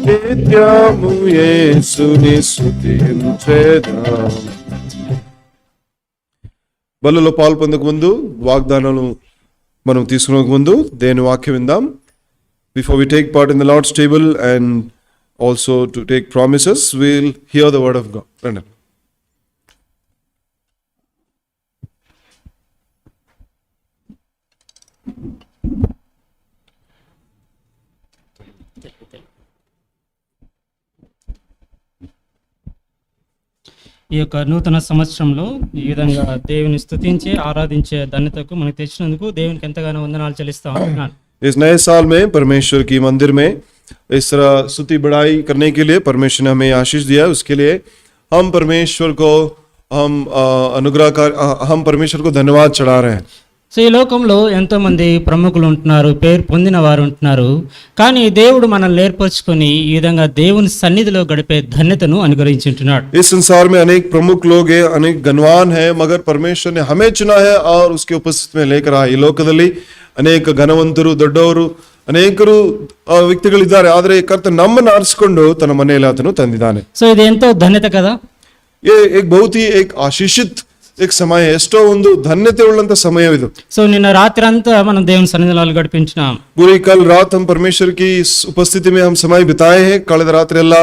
నిత్యము యేసుని స్తుతించెదం. బలులో పాలు పొందక ముందు, వాగ్దానాలు మనం తీసుకునే ముందు దేని వాక్యం విందాం. Before we take part in the Lord's table and also to take promises, we'll hear the word of God. Brandon. ఈ యొక్క నూతన సంవత్సరంలో ఈ విధంగా దేవుని స్తుతించి ఆరాధించే ధన్యతకు మనకు తెచ్చినందుకు దేవునికి ఎంతగానో వందనాలు చెల్లిస్తా ఉంటున్నాను. इस नए साल में परमेश्वर की मंदिर में इस तरह स्तुति बढ़ाई करने के लिए परमेश्वर ने हमें आशीष दिया है. उसके लिए हम परमेश्वर को हम परमेश्वर को धन्यवाद चढ़ा रहे हैं. సో ఈ లోకంలో ఎంతో మంది ప్రముఖులు ఉంటున్నారు, పేరు పొందిన వారు ఉంటున్నారు. కానీ దేవుడు మనల్ని ఏర్పరచుకొని ఈ విధంగా దేవుని సన్నిధిలో గడిపే ధన్యతను అనుగ్రహించుంటున్నాడు. इस संसार में अनेक प्रमुख लोग हैं, अनेक गणवान हैं, मगर परमेश्वर ने हमें चुना है और उसके उपस्थिति में लेकर आए. ಈ ಲೋಕದಲ್ಲಿ ಅನೇಕ ಘನವಂತರು, ದೊಡ್ಡವರು, ಅನೇಕರು ವ್ಯಕ್ತಿಗಳಿದ್ದಾರೆ. ಆದರೆ ಕರ್ತ ನಮ್ಮನ್ನು ಆರಿಸಿಕೊಂಡು ತನ್ನ ಮನೆಯಲ್ಲಿ ಆತನು ತಂದಿದ್ದಾನೆ. సో ఇది ఎంతో ధన్యత కదా. ये एक बहुत ही एक आशीषित एक समय है. ಎಷ್ಟೋ ಒಂದು ಧನ್ಯತೆ ಉಳ್ಳಂತ ಸಮಯವಿದು. సో నిన్న రాత్రి అంతా మనం దేవుని సన్నిధిలో గడిపించినాం. पूरी कल रात हम परमेश्वर की उपस्थिति में हम समय बिताए हैं. ಕಳೆದ ರಾತ್ರಿ ಎಲ್ಲ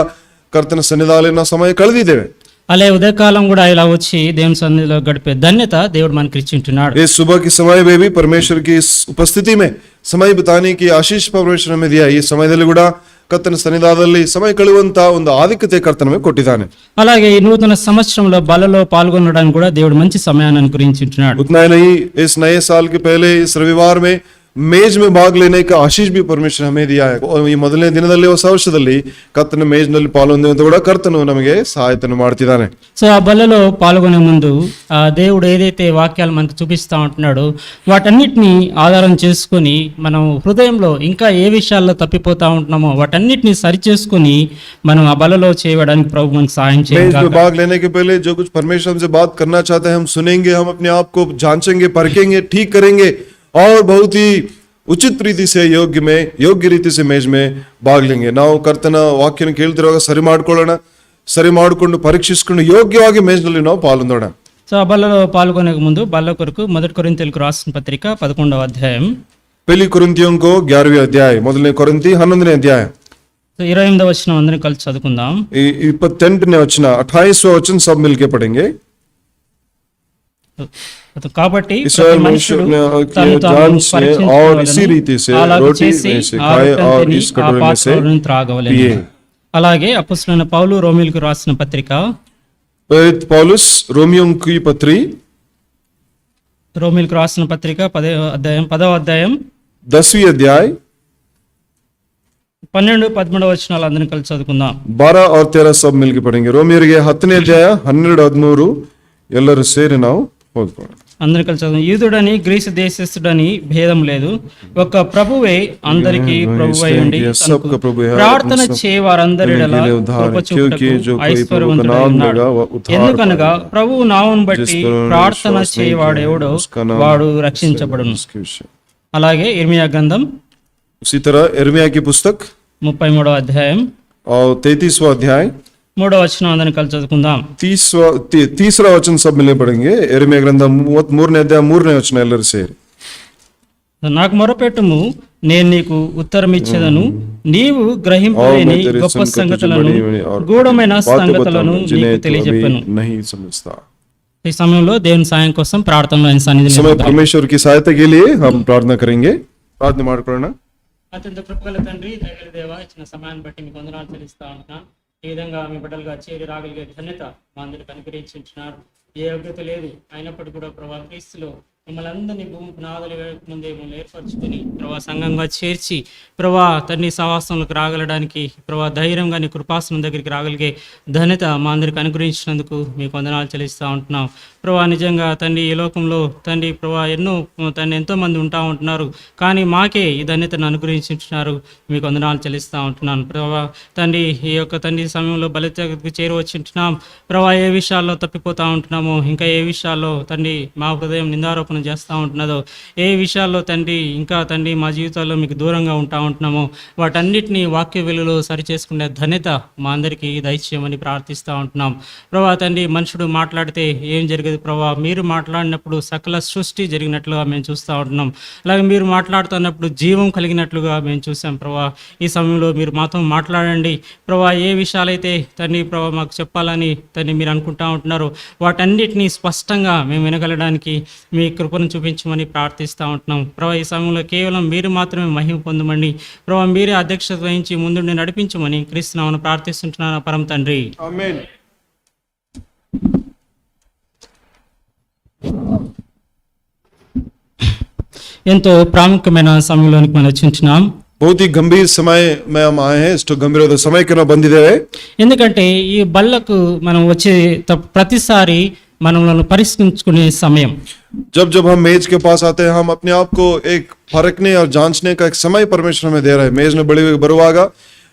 ಕರ್ತನ ಸನ್ನಿಧಾನದಲ್ಲಿ ನಾವು ಸಮಯ ಕಳೆದಿದ್ದೇವೆ. అలాగే ఉదయకాలం కూడా ఇలా వచ్చి దేవుని సన్నిధిలో గడిపే ధన్యత దేవుడు మనకి ఇచ్చింటున్నాడు. इस सुबह के समय में भी परमेश्वर की इस उपस्थिति में समय बिताने की आशीष परमेश्वर हमें दिया. ಈ ಸಮಯದಲ್ಲಿ ಕೂಡ ಕರ್ತನ ಸನ್ನಿಧಾನದಲ್ಲಿ ಸಮಯ ಕಳೆಯುವಂತ ಒಂದು ಆಧಿಕ್ಯತೆ ಕರ್ತನ ನಮಗೆ ಕೊಟ್ಟಿದ್ದಾನೆ. అలాగే ఈ నూతన సంవత్సరంలో బలలో పాల్గొనడానికి కూడా దేవుడు మంచి సమయాన్ని అనుగ్రహించుంటున్నాడు. उतना ही नहीं, इस नए साल के पहले इस रविवार में ಮೇಜ್ में भाग लेने का आशीष भी परमेश्वर हमें दिया है. ಈ ಮೊದಲನೇ ದಿನದಲ್ಲಿ ಹೊಸ ವರ್ಷದಲ್ಲಿ ಕರ್ತನ ಮೇಜ್ನಲ್ಲಿ ಪಾಲ್ಗೊಳ್ಳುವಂತ ಕೂಡ ಕರ್ತನು ನಮಗೆ ಸಹಾಯತನ ಮಾಡ್ತಿದ್ದಾನೆ. సో ఆ బలలో పాల్గొనే ముందు ఆ దేవుడు ఏదైతే వాక్యాలు మనకు చూపిస్తా ఉంటున్నాడో వాటన్నిటిని ఆధారం చేసుకొని మనం హృదయంలో ఇంకా ఏ విషయాల్లో తప్పిపోతా ఉంటున్నామో వాటన్నిటిని సరి చేసుకొని మనం ఆ బలలో చేయడానికి ప్రభు మనకు సహాయం मेज में చేయాలి. भाग लेने के पहले जो कुछ परमेश्वर हमसे बात करना चाहते हैं हम सुनेंगे, हम अपने आप को जांचेंगे, परखेंगे, ठीक करेंगे और बहुत ही ಉಚಿತ ರೀತಿ से ಯೋಗ್ಯ ರೀತಿ से ಮೇಜ್ में ಭಾಗ लेंगे. ನಾವು ಕರ್ತನ ವಾಕ್ಯನ ಕೇಳ್ತಿರುವಾಗ ಸರಿ ಮಾಡಿಕೊಂಡು ಪರೀಕ್ಷಿಸಿಕೊಂಡು ಯೋಗ್ಯವಾಗಿ ಮೇಜ್ನಲ್ಲಿ ನಾವು ಪಾಲ್ಗೊಂಡೋಣ. సో ఆ బలలో పాల్గొనే ముందు బల్ల కొరకు 1 కొరింథీయులకు రాసిన పత్రిక 11వ అధ్యాయం पहली कुरिन्थियों को 11वें अध्याय, ಮೊದಲನೇ ಕೊರಿಂಥಿ 11ನೇ अध्याय, సో 28వ వచనం అందరం కలిసి చదువుకుందాం. 28ನೇ वचन, 28वां वचन सब मिलके पढ़ेंगे. కాబట్టి इस्राएल मनुष्य తను తాను और इसी रीति से रोटी में से खाए और इस कटोरे में से पिए. అలాగే అపోస్తలుడైన పౌలు రోమీయులకు రాసిన పత్రిక पौलुस रोमियों की पत्री రోమీయులకు రాసిన పత్రిక 10వ అధ్యాయం 10वीं अध्याय 12-13 వచనాలు అందరం కలిసి చదువుకుందాం. 12 और 13 सब मिलके पढ़ेंगे. रोमियोರಿಗೆ 10ನೇ ಅಧ್ಯಾಯ 12-13 ಎಲ್ಲರೂ ಸೇರಿ ನಾವು ಓದ್ಕೊಳ್ಳೋಣ. అందరం కలిసి చదువు. యూదుడని గ్రీసు దేశస్థుడని భేదం లేదు, ఒక ప్రభువే అందరికీ ప్రభువై ఉండి ప్రార్థన చేయవారందరిడలా కృప చూపుటకు ఐశ్వర్యవంతుడై ఉన్నాడు. ఎందుకనగా ప్రభువు నామమును బట్టి ప్రార్థన చేయవాడెవడో వాడు రక్షించబడును. అలాగే ఇర్మియా గ్రంథం उसी तरह यिर्मयाह की पुस्तक 33వ అధ్యాయం और 33वां अध्याय 3వ వచనం అందరం కలిసి చదువుకుందాం. 30वां वचन सब मिलके पढ़ेंगे. यिर्मयाह ग्रंथ 33ನೇ अध्याय 3ನೇ वचन ಎಲ್ಲರೂ ಸೇರಿ. నాకు మొరపెట్టుము, నేను నీకు ఉత్తరం ఇచ్చేదను, నీవు గ్రహింపలేని గొప్ప సంగతులను గూఢమైన సంగతులను నీకు తెలియజెప్పను. ఈ సమయంలో దేవుని సాయం కోసం ప్రార్థనలో ఆయన సన్నిధిలో समय परमेश्वर की सहायता के लिए हम प्रार्थना करेंगे. प्रार्थना ಮಾಡ್ಕೊಳ್ಳೋಣ. అత్యంత కృపగల తండ్రి, దయగల దేవా, ఇచ్చిన సమయాన్ని బట్టి మీకు వందనాలు చెల్లిస్తా ఉంటున్నాను. ఈ విధంగా మీ బిడ్డలుగా చేరి రాగలిగే ధన్యత మా అందరికి అనుగ్రహించుంటున్నారు. ఏ యోగ్యత లేదు అయినప్పటికీ కూడా ప్రభా క్రీస్తులో మిమ్మల్ని అందరినీ భూమి పునాదుల ముందే మిమ్మల్ని ఏర్పరచుకుని ప్రభా సంఘంగా చేర్చి ప్రభా తండ్రి సహవాసంలోకి రాగలడానికి ప్రభా ధైర్యంగా నీ కృపాసనం దగ్గరికి రాగలిగే ధన్యత మా అందరికి అనుగ్రహించినందుకు మీకు వందనాలు చెల్లిస్తూ ఉంటున్నాం. ప్రభా నిజంగా తండ్రి ఈ లోకంలో తండ్రి ప్రభా ఎంతో మంది ఉంటా ఉంటున్నారు, కానీ మాకే ఈ ధన్యతను అనుగ్రహించుంటున్నారు. మీకు వందనాలు చెల్లిస్తూ ఉంటున్నాను ప్రభా. తండ్రి ఈ యొక్క తండ్రి సమయంలో బలితకు చేరువచ్చుంటున్నాం ప్రభా. ఏ విషయాల్లో తప్పిపోతూ ఉంటున్నామో, ఇంకా ఏ విషయాల్లో తండ్రి మా హృదయం నిందారోపణ చేస్తూ ఉంటున్నదో, ఏ విషయాల్లో తండ్రి ఇంకా తండ్రి మా జీవితాల్లో మీకు దూరంగా ఉంటా ఉంటున్నామో, వాటన్నిటినీ వాక్య వెలుగులో సరిచేసుకునే ధన్యత మా అందరికీ దయచేయమని ప్రార్థిస్తూ ఉంటున్నాం ప్రభా. తండ్రి మనుషుడు మాట్లాడితే ఏం జరిగేది ప్రభా, మీరు మాట్లాడినప్పుడు సకల సృష్టి జరిగినట్లుగా మేము చూస్తూ ఉంటున్నాం. అలాగే మీరు మాట్లాడుతున్నప్పుడు జీవం కలిగినట్లుగా మేము చూసాం ప్రభా. ఈ సమయంలో మీరు మాతో మాట్లాడండి ప్రభా. ఏ విషయాలైతే తండ్రి ప్రభా మాకు చెప్పాలని తండ్రి మీరు అనుకుంటా ఉంటున్నారు, వాటన్నిటినీ స్పష్టంగా మేము వినగలడానికి మీ కృపను చూపించమని ప్రార్థిస్తూ ఉంటున్నాం ప్రభా. ఈ సమయంలో కేవలం మీరు మాత్రమే మహిమ పొందమని ప్రభా, మీరే అధ్యక్షత వహించి ముందుండి నడిపించమని క్రీస్తునామమున ప్రార్థిస్తుంటున్నాను పరమ తండ్రి, ఆమేన్. ఎంతో ప్రాముఖ్యమైన సమయంలోనికి మనం వచ్చింటున్నాం. बहुत ही गंभीर समय में हम आए हैं. इस गंभीर समय के ಬಂದಿದ್ದೇವೆ. ఎందుకంటే ఈ బల్లకు మనం వచ్చే ప్రతిసారి మనల్ని పరీక్షించుకునే సమయం. जब जब हम मेज के पास आते हैं, हम अपने आप को एक परखने और जांचने का एक समय परमेश्वर हमें दे रहा है. ಮೇಜ್ನ ಬಳಿಗೆ ಬರುವಾಗ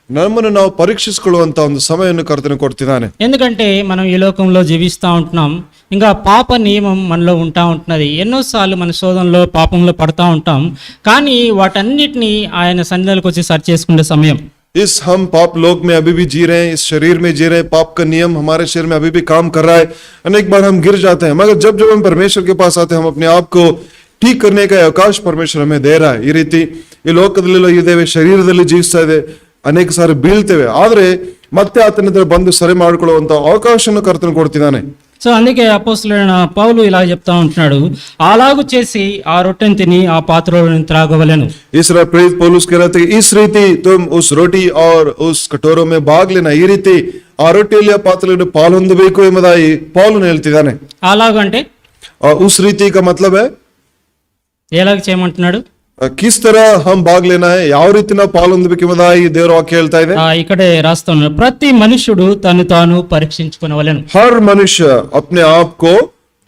ನಮ್ಮನ್ನು ನಾವು ಪರೀಕ್ಷಿಸಿಕೊಳ್ಳುವಂತ ಒಂದು ಸಮಯವನ್ನು ಕರ್ತನು ಕೊಡ್ತಿದ್ದಾನೆ. ఎందుకంటే మనం ఈ లోకంలో జీవిస్తూ ఉంటున్నాం, ఇంకా పాప నియమం మనలో ఉంటా ఉంటున్నది. ఎన్నోసార్లు మన శోధనలో పాపంలో పడతా ఉంటాం, కానీ వాటన్నిటిని ఆయన సన్నిధిలోకి వచ్చి సరి చేసుకునే సమయం. इस हम पाप लोक में अभी भी जी रहे हैं, इस शरीर में जी रहे हैं. पाप का नियम हमारे शरीर में अभी भी काम कर रहा है. अनेक बार हम गिर जाते हैं, मगर जब जब हम परमेश्वर के पास आते हैं, हम अपने आप को ठीक करने का अवकाश परमेश्वर हमें दे रहा है. ಈ ರೀತಿ ಈ ಲೋಕದಲ್ಲಿ ಇದ್ದೇವೆ, ಶರೀರದಲ್ಲಿ ಜೀವಿಸ್ತಾ ಇದೆ, ಅನೇಕ ಸಾರಿ ಬೀಳ್ತೇವೆ, ಆದ್ರೆ ಮತ್ತೆ ಆತನ ಬಂದು ಸರಿ ಮಾಡಿಕೊಳ್ಳುವಂತ ಅವಕಾಶವನ್ನು ಕರ್ತನು ಕೊಡ್ತಿದ್ದಾನೆ. సో అందుకే అపోస్తలుడైన పౌలు ఇలా చెప్తా ఉంటున్నాడు, అలాగు చేసి ఆ రొట్టెని తిని ఆ పాత్రలో త్రాగవలెను. इस प्रेरित पौलुस कह रहे थे, इस रीति तुम उस रोटी और उस कटोरों में भाग लेना. ಈ ರೀತಿ ಆ ರೊಟ್ಟಿಯಲ್ಲಿ ಆ ಪಾತ್ರೆಯಲ್ಲಿ ಪಾಲು ಹೊಂದಬೇಕು ಎಂಬುದಾಗಿ ಪೌಲನು ಹೇಳ್ತಿದ್ದಾನೆ. అలాగంటే उस रीति का मतलब है ఎలాగ చేయమంటున్నాడు, किस तरह हम भाग लेना है, ಯಾವ ರೀತಿ ನಾವು ಪಾಲು ಹೊಂದಬೇಕು ಎಂಬುದಾಗಿ ದೇವರ ವಾಕ್ಯ ಹೇಳ್ತಾ ಇದೆ. ఇక్కడే రాస్తా ఉన్నాడు, ప్రతి మనుష్యుడు తను తాను పరీక్షించుకునవలెను. हर मनुष्य अपने आप को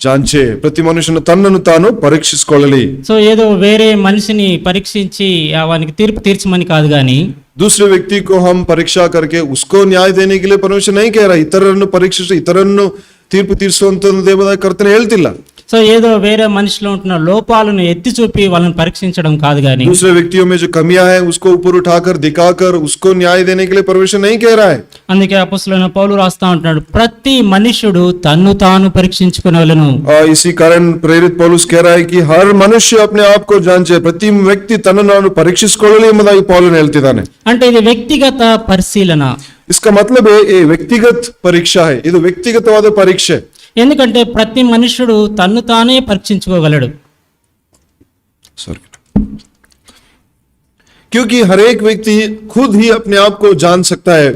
जांचे. ప్రతి మనుషును తనను తాను పరీక్షించుకోవాలి. సో ఏదో వేరే మనిషిని పరీక్షించి వానికి తీర్పు తీర్చమని కాదు, కానీ दूसरे व्यक्ति को हम परीक्षा करके उसको न्याय देने के लिए परमेश्वर नहीं कह रहा. ಇತರರನ್ನು ಪರೀಕ್ಷಿಸಿ ಇತರರನ್ನು ತೀರ್ಪು ತೀರಿಸುವಂತದ್ದು ಎಂಬುದಾಗಿ ಕರ್ತನೆ ಹೇಳ್ತಿಲ್ಲ. సో ఏదో వేరే మనిషిలో ఉంటున్న లోపాలను ఎత్తి చూపి వాళ్ళని పరీక్షించడం కాదు, కానీ दूसरे व्यक्तियों में जो कमियां हैं उसको ऊपर उठाकर दिखाकर उसको न्याय देने के लिए परमेश्वर नहीं कह रहा है. అందుకే అపోస్తలుడైన పౌలు రాస్తా ఉంటున్నాడు, ప్రతి మనుష్యుడు తన్ను తాను పరీక్షించుకునవలెను. इसी कारण प्रेरित पौलुस कह रहा है कि हर मनुष्य अपने आप को जांचे. ಪ್ರತಿ ವ್ಯಕ್ತಿ ತನ್ನನ್ನು ಪರೀಕ್ಷಿಸಿಕೊಳ್ಳಲಿ ಎಂಬುದಾಗಿ ಪೌಲನು ಹೇಳ್ತಿದ್ದಾನೆ. అంటే ఇది వ్యక్తిగత పరిశీలన. इसका मतलब है ये व्यक्तिगत परीक्षा है. ಇದು ವ್ಯಕ್ತಿಗತವಾದ ಪರೀಕ್ಷೆ. ఎందుకంటే ప్రతి మనుష్యుడు తన్ను తానే పరీక్షించుకోగలడు. क्योंकि हर एक व्यक्ति खुद ही अपने आप को जान सकता है.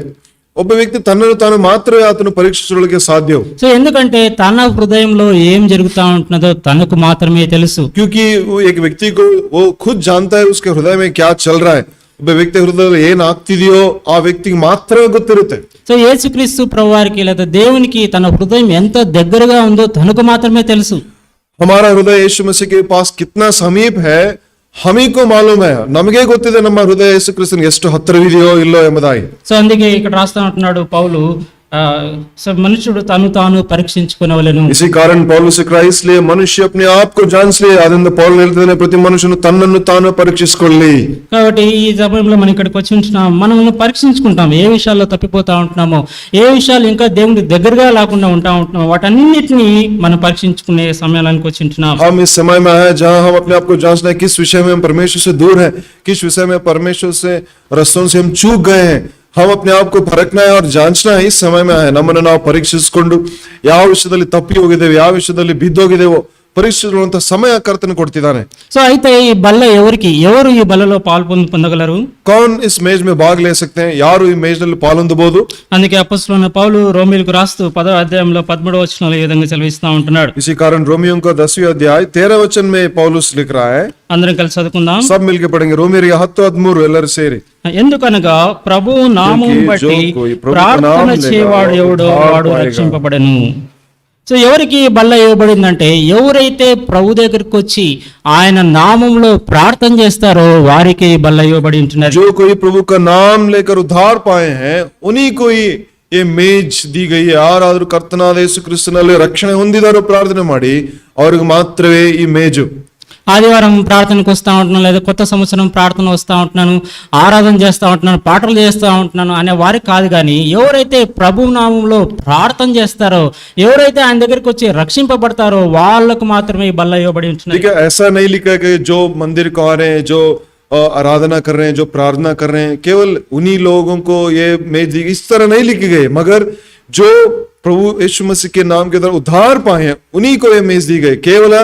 ಒಬ್ಬ వ్యక్తి తనను తాను మాత్రమే అతను పరీక్షించడానికి సాధ్యం. సో ఎందుకంటే తన హృదయంలో ఏం జరుగుతా ఉంటున్నదో తనకు మాత్రమే తెలుసు. क्योंकि वो एक व्यक्ति को वो खुद जानता है उसके हृदय में क्या चल रहा है. ಒಬ್ಬ ವ್ಯಕ್ತಿ ಹೃದಯದಲ್ಲಿ ಏನ್ ಆಗ್ತಿದೆಯೋ ಆ ವ್ಯಕ್ತಿಗೆ ಮಾತ್ರವೇ ಗೊತ್ತಿರುತ್ತೆ. సో యేసుక్రీస్తు ప్రభువారికి లేదా దేవునికి తన హృదయం ఎంత దగ్గరగా ఉందో తనకు మాత్రమే తెలుసు. हमारा हृदय यीशु मसीह के पास कितना समीप है हमी को मालूम है. ನಮಗೆ ಗೊತ್ತಿದೆ ನಮ್ಮ ಹೃದಯ ಯೇಸು ಕ್ರಿಸ್ತನಿಗೆ ಎಷ್ಟು ಹತ್ತಿರವಿದೆಯೋ ಇಲ್ಲೋ ಎಂಬುದಾಗಿ. సో అందుకే ఇక్కడ రాస్తా ఉంటున్నాడు పౌలు, సో మనుషుడు తను తాను పరీక్షించుకునవలెను. इसी कारण पौलुस लिख रहा है, इसलिए मनुष्य अपने आप को जांच ले. ಅದರಿಂದ ಪೌಲನು ಹೇಳ್ತಾನೆ, ಪ್ರತಿ ಮನುಷ್ಯನು ತನ್ನನ್ನು ತಾನು ಪರೀಕ್ಷಿಸಿಕೊಳ್ಳಿ. కాబట్టి ఈ సమయంలో మనం ఇక్కడికి వచ్చి ఉంటున్నాం, మనల్ని పరీక్షించుకుంటాం. ఏ విషయాల్లో తప్పిపోతా ఉంటున్నామో, ఏ విషయాలు ఇంకా దేవుని దగ్గరగా లేకుండా ఉంటా ఉంటున్నామో, వాటన్నిటిని మనం పరీక్షించుకునే సమయానికి వచ్చి ఉంటున్నాం. हम इस समय में है जहां हम अपने आप को जांचना है, किस विषय में हम परमेश्वर से दूर है, किस विषय में परमेश्वर से रस्तों से हम चूक गए हैं. हम अपने आप को परखना है और जांचना है. इस समय में है ನಮ್ಮನ್ನು ನಾವು ಪರೀಕ್ಷಿಸಿಕೊಂಡು ಯಾವ ವಿಷಯದಲ್ಲಿ ತಪ್ಪಿ ಹೋಗಿದ್ದೇವೆ, ಯಾವ ವಿಷಯದಲ್ಲಿ ಬಿದ್ದೋಗಿದ್ದೇವೋ ಪರೀಕ್ಷಿಸುವಂತ ಸಮಯ ಕರ್ತನು ಕೊಡ್ತಿದ್ದಾನೆ. సో అయితే ఈ బల్ల ఎవరికి, ఎవరు ఈ బల్లలో పాలు పొందగలరు? कौन इस मेज में भाग ले सकते हैं, ಯಾರು ಈ ಮೇಜ್ನಲ್ಲಿ పాల్గొనಬಹುದು? అందుకే అపోస్తలుడైన పౌలు రోమీయులకు రాస్తూ 10వ అధ్యాయంలో 13వ వచనంలో ఈ విధంగా సెలవిస్తా ఉంటున్నాడు. इसी कारण रोमियों का 10वीं अध्याय 13 वचन में पौलुस लिख रहा है. అందరం కలిసి చదువుకుందాం. सब मिलके पढ़ेंगे. रोमियों 10:13 ಎಲ್ಲರೂ ಸೇರಿ. ఎందుకనగా ప్రభువు నామం బట్టి ప్రార్థన చేయవాడు ఎవడో వాడు రక్షింపబడెను. సో ఎవరికి ఈ బల్ల ఇవ్వబడిందంటే ఎవరైతే ప్రభు దగ్గరికి వచ్చి ఆయన నామంలో ప్రార్థన చేస్తారో వారికి ఈ బల్ల ఇవ్వబడి ఉంటున్నది. जो कोई प्रभु का नाम लेकर उद्धार पाए हैं उन्हीं को ही ये ಮೇಜ್ दी गई है. ಯಾರಾದರೂ ಕರ್ತನಾದ ಯೇಸು ಕ್ರಿಸ್ತನಲ್ಲಿ ರಕ್ಷಣೆ ಹೊಂದಿದಾರೋ ಪ್ರಾರ್ಥನೆ ಮಾಡಿ ಅವ್ರಿಗೆ ಮಾತ್ರವೇ ಈ ಮೇಜು. ఆదివారం ప్రార్థనకు వస్తూ ఉంటున్నాను, లేదా కొత్త సంవత్సరం ప్రార్థన వస్తూ ఉంటున్నాను, ఆరాధన చేస్తూ ఉంటున్నాను, పాటలు చేస్తూ ఉంటున్నాను అనే వారికి కాదు. కానీ ఎవరైతే ప్రభు నామంలో ప్రార్థన చేస్తారో, ఎవరైతే ఆయన దగ్గరికి వచ్చి రక్షింపబడతారో వాళ్ళకు మాత్రమే ఈ బల్ల ఇవ్వబడి ఉంటున్నది. ठीक है, ऐसा नहीं लिखा है कि जो मंदिर को आ रहे हैं, जो आराधना कर रहे हैं, जो प्रार्थना कर रहे हैं, केवल उन्हीं लोगों को ये मेज दी, इस तरह नहीं लिखी गई. मगर जो प्रभु यीशु मसीह के नाम के द्वारा उद्धार पाए हैं उन्हीं को ये मेज दी गई. ಕೇವಲ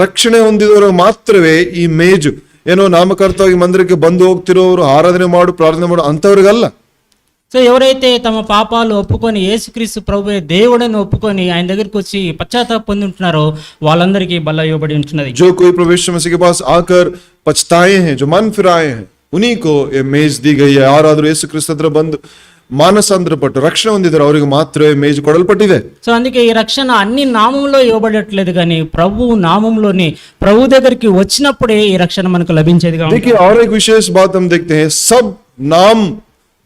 ರಕ್ಷಣೆ ಹೊಂದಿದವರು ಮಾತ್ರವೇ ಈ ಮೇಜು. ಏನೋ ನಾಮಕರ್ತವಾಗಿ ಮಂದಿರಕ್ಕೆ ಬಂದು ಹೋಗ್ತಿರೋರು, ಆರಾಧನೆ ಮಾಡು, ಪ್ರಾರ್ಥನೆ ಮಾಡು ಅಂತವ್ರಿಗಲ್ಲ. సో ఎవరైతే తమ పాపాలు ఒప్పుకొని యేసుక్రీస్తు ప్రభువే దేవుడని ఒప్పుకొని ఆయన దగ్గరికి వచ్చి పశ్చాత్తాప పొంది ఉంటున్నారో వాళ్ళందరికీ బల్ల ఇవ్వబడి ఉంటున్నది. जो कोई प्रभु यीशु मसीह के पास आकर पछताए हैं, जो मन फिराए हैं, उन्हीं को ये मेज दी गई है. ಯಾರಾದರೂ ಯೇಸು ಕ್ರಿಸ್ತ ಹತ್ರ ಬಂದು మానసాంతరపట్టు రక్షణ ಹೊಂದಿದ್ದಾರೆ ಅವರಿಗೆ ಮಾತ್ರವೇ ಮೇಜು ಕೊಡಲ್ಪಟ್ಟಿದೆ. సో అందుకే ఈ రక్షణ అన్ని నామంలో ఇవ్వబడట్లేదు, కానీ ప్రభు నామంలోని ప్రభు దగ్గరికి వచ్చినప్పుడే ఈ రక్షణ మనకు లభించేదిగా ఉంటుంది. देखिए और एक विशेष बात हम देखते हैं, सब नाम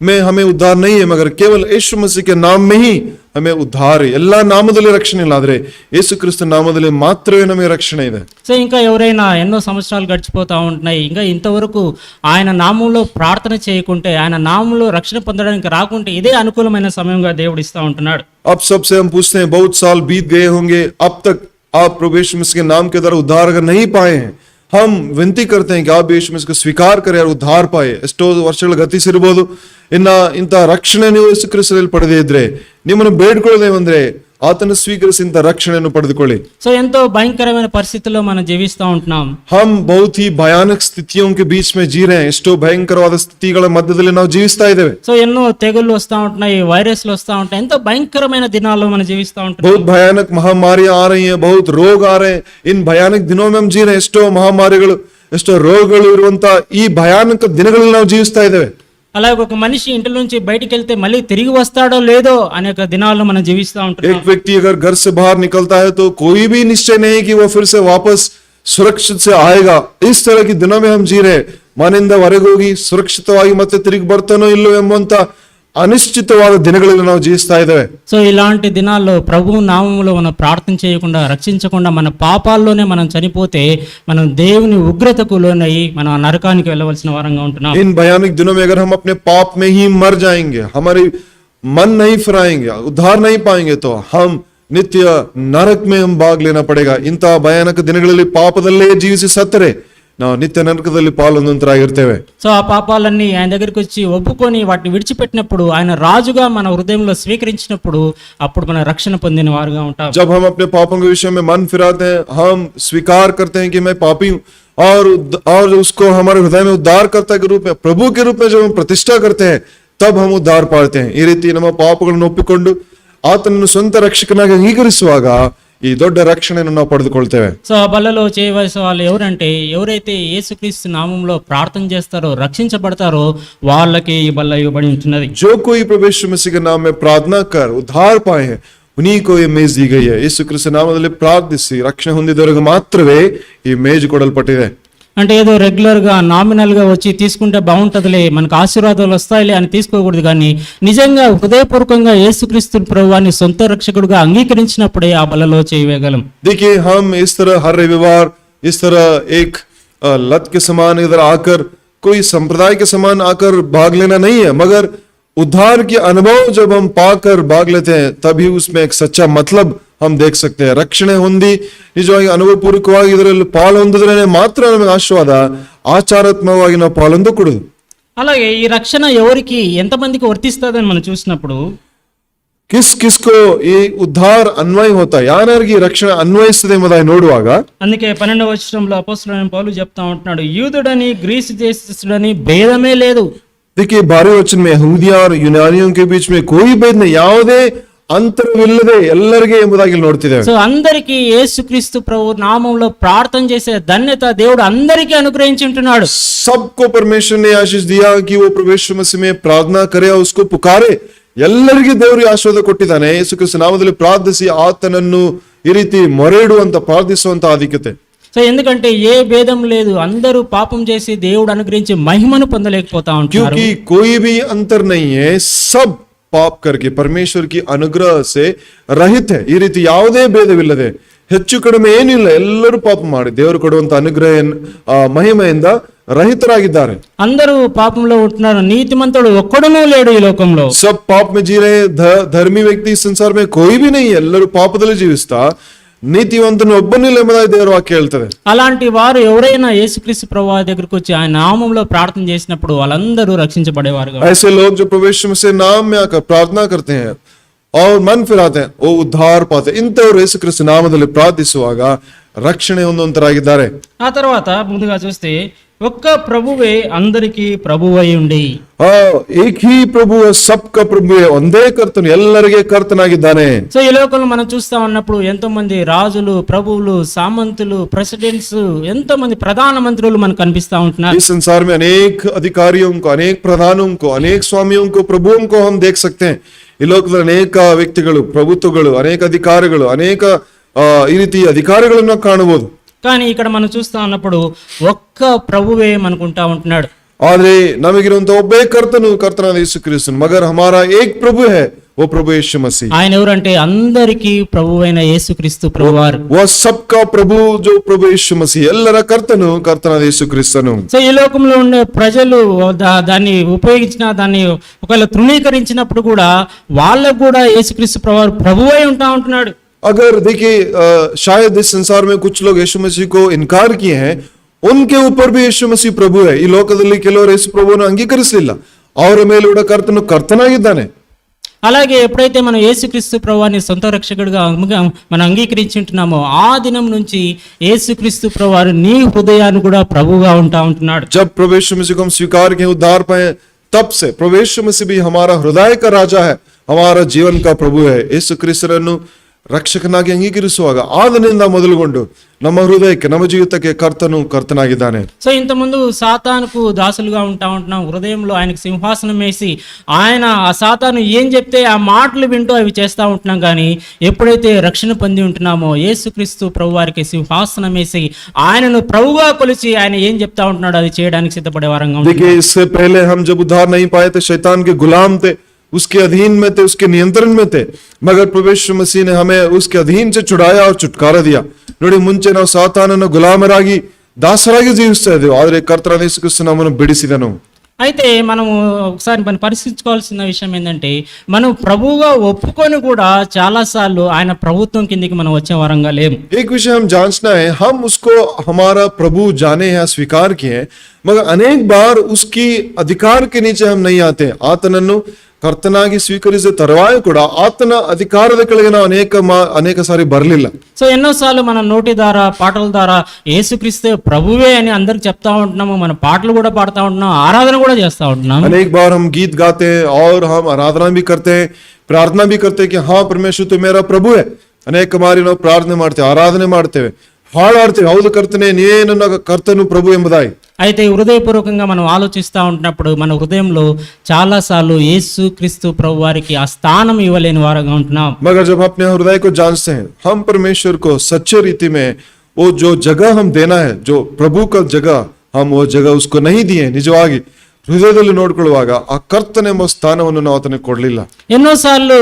में हमें उद्धार नहीं है, मगर केवल यीशु मसीह के नाम में ही हमें उद्धार है. ಎಲ್ಲ ನಾಮದಲ್ಲಿ ರಕ್ಷಣೆ ಇಲ್ಲ, ಆದ್ರೆ ಯೇಸು ಕ್ರಿಸ್ತ ನಾಮದಲ್ಲಿ ಮಾತ್ರವೇ ನಮಗೆ ರಕ್ಷಣೆ ಇದೆ. సో ఇంకా ఎవరైనా ఎన్నో సంవత్సరాలు గడిచిపోతా ఉంటున్నాయి, ఇంకా ఇంతవరకు ఆయన నామంలో ప్రార్థన చేయకుంటే, ఆయన నామంలో రక్షణ పొందడానికి రాకుంటే ఇదే అనుకూలమైన సమయంగా దేవుడు ఇస్తా ఉంటున్నాడు. अब सबसे हम पूछते हैं, बहुत साल बीत गए होंगे, अब तक आप प्रभु यीशु मसीह के नाम के द्वारा उद्धार अगर नहीं पाए हैं, हम विनती करते हैं कि आप यीशु मसीह को स्वीकार करें और उद्धार पाए. ಎಷ್ಟೋ ವರ್ಷಗಳು ಗತಿಸಿರಬಹುದು, ಇನ್ನ ಇಂಥ ರಕ್ಷಣೆ ನೀವು ಯೇಸು ಕ್ರಿಸ್ತನಲ್ಲಿ ಪಡೆದೇ ಇದ್ರೆ ನಿಮ್ಮನ್ನು ಬೇಡ್ಕೊಳ್ಳೋದೇವಂದ್ರೆ ಆತನ ಸ್ವೀಕರಿಸಿ ಇಂಥ ರಕ್ಷಣೆಯನ್ನು ಪಡೆದುಕೊಳ್ಳಿ. సో ఎంతో భయంకరమైన పరిస్థితుల్లో మనం జీవిస్తూ ఉంటున్నాం. हम बहुत ही भयानक स्थितियों के बीच में जी रहे हैं. ಎಷ್ಟೋ ಭಯಂಕರವಾದ ಸ್ಥಿತಿಗಳ ಮಧ್ಯದಲ್ಲಿ ನಾವು ಜೀವಿಸ್ತಾ ಇದ್ದೇವೆ. సో ఎన్నో తెగుళ్ళు వస్తూ ఉంటున్నాయి, వైరస్లు వస్తూ ఉంటాయి, ఎంతో భయంకరమైన దినాల్లో మనం జీవిస్తూ ఉంటాం. बहुत भयानक महामारियां आ रही हैं, बहुत रोग आ रहे हैं. इन भयानक दिनों में हम जी रहे हैं. ಎಷ್ಟೋ ಮಹಾಮಾರಿಗಳು, ಎಷ್ಟೋ ರೋಗಗಳು ಇರುವಂತ ಈ ಭಯಾನಕ ದಿನಗಳಲ್ಲಿ ನಾವು ಜೀವಿಸ್ತಾ ಇದ್ದೇವೆ. అలాగే ఒక మనిషి ఇంటి నుంచి బయటికి వెళ్తే మళ్ళీ తిరిగి వస్తాడో లేదో అనేక దినాల్లో మనం జీవిస్తూ ఉంటాం. एक व्यक्ति अगर घर से बाहर निकलता है तो कोई भी निश्चय नहीं कि वो फिर से वापस सुरक्षित से आएगा. इस तरह की दिनों में हम जी रहे. ಮನೆಯಿಂದ ಹೊರಗೆ ಹೋಗಿ ಸುರಕ್ಷಿತವಾಗಿ ಮತ್ತೆ ತಿರುಗಿ ಬರ್ತಾನೋ ಇಲ್ಲೋ ಎಂಬಂತ అనిశ్చితవాద దినಗಳಲ್ಲಿ ನಾವು జీవిస్తా ఇದ್ದೇವೆ. సో ఇలాంటి దినాల్లో ప్రభు నామములో మనం ప్రార్థన చేయకుండా, రక్షించకుండా మన పాపాల్లోనే మనం చనిపోతే మనం దేవుని ఉగ్రతకు లోనయ్యి మనం నరకానికి వెళ్ళవలసిన వారంగా ఉంటున్నాం. इन भयानक दिनों में अगर हम अपने पाप में ही मर जाएंगे, हमारे मन नहीं फिराएंगे, उद्धार नहीं पाएंगे, तो हम नित्य नरक में हम भाग लेना पड़ेगा. ಇಂಥ ಭಯಾನಕ ದಿನಗಳಲ್ಲಿ ಪಾಪದಲ್ಲೇ ಜೀವಿಸಿ ಸತ್ತರೆ ನಾವು ನಿತ್ಯ ನರಕದಲ್ಲಿ ಪಾಲೊಂದಂತರಾಗಿರ್ತೇವೆ. సో ఆ పాపాలన్నీ ఆయన దగ్గరికి వచ్చి ఒప్పుకొని వాటిని విడిచిపెట్టినప్పుడు, ఆయన రాజుగా మన హృదయంలో స్వీకరించినప్పుడు అప్పుడు మన రక్షణ పొందిన వారుగా ఉంటాం. जब हम अपने पापों के विषय में मन फिराते हैं, हम स्वीकार करते हैं कि मैं पापी हूं, और उसको हमारे हृदय में उद्धारकर्ता के रूप में, प्रभु के रूप में जब हम प्रतिष्ठा करते हैं, तब हम उद्धार पाते हैं. ಈ ರೀತಿ ನಮ್ಮ ಪಾಪಗಳನ್ನು ಒಪ್ಪಿಕೊಂಡು ಆತನನ್ನು ಸ್ವಂತ ರಕ್ಷಕನಾಗಿ ಅಂಗೀಕರಿಸುವಾಗ ఈ దొడ్డ రక్షణను ನಾವು పಡೆದುಕೊಳ್ತೇವೆ. సో ఆ బల్లలో చేయవలసిన వాళ్ళు ఎవరంటే, ఎవరైతే యేసుక్రీస్తు నామంలో ప్రార్థన చేస్తారో, రక్షించబడతారో వాళ్ళకి ఈ బల్ల ఇవ్వబడి ఉంటున్నది. जो कोई प्रभु यीशु मसीह के नाम में प्रार्थना कर उद्धार पाए हैं उन्हीं को ये मेज दी गई है. ಯೇಸು ಕ್ರಿಸ್ತ ನಾಮದಲ್ಲಿ ಪ್ರಾರ್ಥಿಸಿ ರಕ್ಷಣೆ ಹೊಂದಿದವರಿಗೆ ಮಾತ್ರವೇ ಈ ಮೇಜು ಕೊಡಲ್ಪಟ್ಟಿದೆ. అంటే ఏదో రెగ్యులర్ గా నామినల్ గా వచ్చి తీసుకుంటే బాగుంటదిలే, మనకు ఆశీర్వాదాలు వస్తాయిలే అని తీసుకోకూడదు. కానీ నిజంగా హృదయపూర్వకంగా యేసుక్రీస్తు ప్రభువాన్ని సొంత రక్షకుడుగా అంగీకరించినప్పుడే ఆ బలలో చేయగలం. देखिए, हम इस तरह हर रविवार इस तरह एक लत के समान इधर आकर, कोई संप्रदाय के समान आकर भाग लेना नहीं है, मगर उद्धार के अनुभव जब हम पाकर भाग लेते हैं तभी उसमें एक सच्चा मतलब हम देख सकते हैं. ರಕ್ಷಣೆ ಹೊಂದಿ ನಿಜವಾಗಿ ಅನುಭವಪೂರ್ವಕವಾಗಿ ಇದರಲ್ಲಿ ಪಾಲು ಹೊಂದಿದ್ರೆ ಮಾತ್ರ ನಮಗೆ ಆಶೀರ್ವಾದ, ఆచారాత్మకವಾಗಿ ನಾವು పాలొందకూడదు. అలాగే ఈ రక్షణ ఎవరికి, ఎంతమందికి వర్తిస్తుందని మనం చూసినప్పుడు, किस किसको ये उद्धार अन्वय होता है, ಯಾರಿಗೆ ಈ ರಕ್ಷಣೆ ಅನ್ವಯಿಸುತ್ತದೆ ಎಂಬುದಾಗಿ ನೋಡುವಾಗ, అందుకే 12వ వచనంలో అపోస్తలుడైన పౌలు చెప్తా ఉంటున్నాడు, యూదుడని గ్రీసు దేశస్థుడని భేదమే లేదు. देखिए 12वें वचन में यहूदियों और यूनानियों के बीच में कोई भेद नहीं, ಯಾವುದೇ ಅಂತರವಿಲ್ಲದೆ ಎಲ್ಲರಿಗೆ ಎಂಬುದಾಗಿ ನೋಡ್ತಿದ್ದೇವೆ. సో అందరికీ యేసుక్రీస్తు ప్రభు నామములో ప్రార్థన చేసే ధన్యత దేవుడు అందరికీ అనుగ్రహించి ఉంటున్నాడు. सबको परमेश्वर ने आशीष दिया कि वो प्रभु यीशु मसीह में प्रार्थना करे और उसको पुकारे. ಎಲ್ಲರಿಗೂ ದೇವರು ಈ ಆಶೀರ್ವಾದ ಕೊಟ್ಟಿದ್ದಾನೆ. ಯೇಸು ಕ್ರಿಸ್ತ ನಾಮದಲ್ಲಿ ಪ್ರಾರ್ಥಿಸಿ ಆತನನ್ನು ಈ ರೀತಿ ಮೊರೆಯಿಡುವಂತ ಪ್ರಾರ್ಥಿಸುವಂತ ಆಧಿಕ್ಯತೆ. సో ఎందుకంటే ఏ భేదం లేదు, అందరూ పాపం చేసి దేవుడు అనుగ్రహించి మహిమను పొందలేకపోతా ఉంటారు. क्योंकि कोई भी अंतर नहीं है, सब ಪಾಪ करके परमेश्वर की अनुग्रह से रहित है. ಈ ರೀತಿ ಯಾವುದೇ ಭೇದವಿಲ್ಲದೆ ಹೆಚ್ಚು ಕಡಿಮೆ ಏನಿಲ್ಲ, ಎಲ್ಲರೂ ಪಾಪ ಮಾಡಿ ದೇವರು ಕೊಡುವಂತ ಅನುಗ್ರಹ ಮಹಿಮೆಯಿಂದ रहितरागिದ್ದಾರೆ. అందరూ పాపంలో ఉంటున్నారు, నీతిమంతుడు ఒక్కడునూ లేడు ఈ లోకంలో. सब पाप में जी रहे, धर्मी व्यक्ति इस संसार में कोई भी नहीं है, ಎಲ್ಲರೂ ಪಾಪದಲ್ಲಿ ಜೀವಿಸ್ತಾ నీతివంతుని ఒబ్బనిಲ್ಲ ಎಂಬುದಾಗಿ ದೇವರ ವಾಕ್ಯ ಹೇಳ್ತದೆ. అలాంటి వారు ఎవరైనా యేసుక్రీస్తు ప్రభువు దగ్గరికి వచ్చి ఆయన నామములో ప్రార్థన చేసినప్పుడు వాళ్ళందరూ రక్షించబడేవారు. ऐसे लोग जो प्रभु यीशु मसीह नाम में आकर प्रार्थना करते हैं और मन फिराते हैं, वो उद्धार पाते. ಇಂಥವರು ಯೇಸು ಕ್ರಿಸ್ತ ನಾಮದಲ್ಲಿ ಪ್ರಾರ್ಥಿಸುವಾಗ ರಕ್ಷಣೆ ಹೊಂದುವಂತರಾಗಿದ್ದಾರೆ. ఆ తర్వాత ముందుగా చూస్తే ఒక్క ప్రభువే అందరికీ ప్రభువై ఉండి. ಏಕ್ ಹಿ ಪ್ರಭು ಸಬ್ಕ ಪ್ರಭು, ಒಂದೇ ಕರ್ತನು ಎಲ್ಲರಿಗೆ ಕರ್ತನಾಗಿದ್ದಾನೆ. సో ఈ లోకంలో మనం చూస్తా ఉన్నప్పుడు ఎంతో మంది రాజులు, ప్రభువులు, సామంతులు, ప్రెసిడెంట్స్, ఎంతో మంది ప్రధాన మంత్రులు మనకు కనిపిస్తా ఉంటున్నారు. इस संसार में अनेक अधिकारियों को, अनेक प्रधानों को, अनेक स्वामियों को, प्रभुओं को हम देख सकते हैं. ಈ ಲೋಕದಲ್ಲಿ ಅನೇಕ ವ್ಯಕ್ತಿಗಳು, ಪ್ರಭುತ್ವಗಳು, ಅನೇಕ ಅಧಿಕಾರಿಗಳು, ಅನೇಕ ಈ ರೀತಿ ಅಧಿಕಾರಿಗಳನ್ನು ಕಾಣಬಹುದು. కానీ ఇక్కడ మనం చూస్తా ఉన్నప్పుడు ఒక్క ప్రభువే మనకుంటా ఉంటున్నాడు. ಆದ್ರೆ ನಮಗಿರುವಂತ ಒಬ್ಬೇ ಕರ್ತನಾದ ಯೇಸು ಕ್ರಿಸ್ತನು. ಮಗರ್ ಹಮಾರಾ ಏಕ್ ಪ್ರಭು ಹೈ, वो प्रभु यीशु मसीह. ఆయన ఎవరంటే అందరికీ ప్రభువైన యేసుక్రీస్తు ప్రభువారు. वो सबका प्रभु जो प्रभु यीशु मसीह, ಎಲ್ಲರ కర్తనాದ యేసు క్రీస్తును. సో ఈ లోకంలో ఉండే ప్రజలు దాన్ని ఉపయోగించిన, దాన్ని ఒకవేళ తృణీకరించినప్పుడు కూడా వాళ్ళకు కూడా యేసుక్రీస్తు ప్రభువై ఉంటా ఉంటున్నాడు. अगर देखिए शायद इस संसार में कुछ लोग यीशु मसीह को इनकार किए हैं, उनके ऊपर भी यीशु मसीह प्रभु है. ಈ ಲೋಕದಲ್ಲಿ ಕೆಲವರು ಯೇಸು ಪ್ರಭುವನ್ನು ಅಂಗೀಕರಿಸಲಿಲ್ಲ, ಅವರ ಮೇಲೆ ಕೂಡ ಕರ್ತನಾಗಿದ್ದಾನೆ. అలాగే ఎప్పుడైతే మనం యేసుక్రీస్తు ప్రభువాన్ని సొంత రక్షకుడిగా మనం అంగీకరించి ఉంటున్నామో ఆ దినం నుంచి యేసుక్రీస్తు ప్రభువారు నీ హృదయాన్ని కూడా ప్రభువుగా ఉంటా ఉంటున్నాడు. जब प्रभु यीशु मसीह को हम स्वीकार किए, उद्धार पाए, तब से प्रभु यीशु मसीह भी हमारा हृदय का राजा है, हमारा जीवन का प्रभु है. ಯೇಸು ಕ್ರಿಸ್ತನನ್ನು ರಕ್ಷಕನಾಗಿ ಅಂಗೀಕರಿಸುವಾಗ ಆದನಿಂದ ಮೊದಲುಗೊಂಡು ನಮ್ಮ ಹೃದಯಕ್ಕೆ, ನಮ್ಮ ಜೀವಿತಕ್ಕೆ ಕರ್ತನಾಗಿದ್ದಾನೆ. సో ఇంతకుముందు సాతానుకు దాసులుగా ఉంటా ఉంటున్నాం, హృదయంలో ఆయనకు సింహాసనం వేసి ఆయన ఆ సాతాను ఏం చెప్తే ఆ మాటలు వింటూ అవి చేస్తూ ఉంటున్నాం. కానీ ఎప్పుడైతే రక్షణ పొంది ఉంటున్నామో యేసుక్రీస్తు ప్రభు వారికి సింహాసనం వేసి ఆయనను ప్రభుగా కొలిచి ఆయన ఏం చెప్తా ఉంటున్నాడో అది చేయడానికి సిద్ధపడే వారంగా ఉంటాం. देखिए, इससे पहले हम जब उद्धार नहीं पाए थे, शैतान के गुलाम थे, उसके अधीन में थे, उसके नियंत्रण में थे. मगर प्रभु यीशु मसीह ने हमें उसके अधीन से छुड़ाया और छुटकारा दिया. ನೋಡಿ, ಮುಂಚೆ ನಾವು ಸಾತಾನನ ಗುಲಾಮರಾಗಿ, ದಾಸರಾಗಿ ಜೀವಿಸ್ತಾ ಇದ್ದೇವೆ, ಆದರೆ ಕರ್ತನಾದ ಯೇಸು ಕ್ರಿಸ್ತ ನಮ್ಮನ್ನು ಬಿಡಿಸಿದನು. అయితే మనము ఒకసారి మనం పరిశీలించుకోవాల్సిన విషయం ఏంటంటే, మనం ప్రభువుగా ఒప్పుకొని కూడా చాలాసార్లు ఆయన ప్రభుత్వం కిందికి మనం వచ్చే వారంగా లేము. एक विषय हम जांचना है, हम उसको हमारा प्रभु जाने या स्वीकार किए, मगर अनेक बार उसकी अधिकार के नीचे हम नहीं आते. ಆತನನ್ನು ಕರ್ತನಾಗಿ ಸ್ವೀಕರಿಸಿದ ತರುವಾಯ ಕೂಡ ಆತನ ಅಧಿಕಾರದ ಕೆಳಗೆ ನಾವು ಅನೇಕ ಸಾರಿ ಬರಲಿಲ್ಲ. సో ఎన్నోసార్లు మనం నోటి ద్వారా, పాటల ద్వారా యేసుక్రీస్తు ప్రభువే అని అందరికి చెప్తా ఉంటున్నాము, మన పాటలు కూడా పాడుతూ ఉంటున్నాం, ఆరాధన కూడా చేస్తూ ఉంటున్నాం. अनेक बार हम गीत गाते हैं और हम आराधना भी करते हैं, प्रार्थना भी करते हैं कि हाँ परमेश्वर तो मेरा प्रभु है. ಅನೇಕ ಬಾರಿ ನಾವು ಪ್ರಾರ್ಥನೆ ಮಾಡ್ತೇವೆ, ಆರಾಧನೆ ಮಾಡ್ತೇವೆ, ಹಾಡಾಡ್ತೇವೆ, ಹೌದು ಕರ್ತನೆ ನೀವೇ ನನ್ನ ಕರ್ತನು ಪ್ರಭು ಎಂಬುದಾಗಿ. అయితే హృదయపూర్వకంగా మనం ఆలోచిస్తూ ఉంటున్నప్పుడు మన హృదయంలో చాలాసార్లు యేసుక్రీస్తు ప్రభు వారికి ఆ స్థానం ఇవ్వలేని వారుగా ఉంటున్నాం. मगर जब अपने हृदय को जांचते हैं, हम परमेश्वर को सच्चे रीति में वो जो जगह हम देना है, जो प्रभु का जगह, हम वो जगह उसको नहीं दिए. ನಿಜವಾಗಿ ಹೃದಯದಲ್ಲಿ ನೋಡ್ಕೊಳ್ಳುವಾಗ ಆ ಕರ್ತನೆಂಬ ಸ್ಥಾನವನ್ನು ನಾವು ಆತನಿಗೆ ಕೊಡಲಿಲ್ಲ. ఎన్నోసార్లు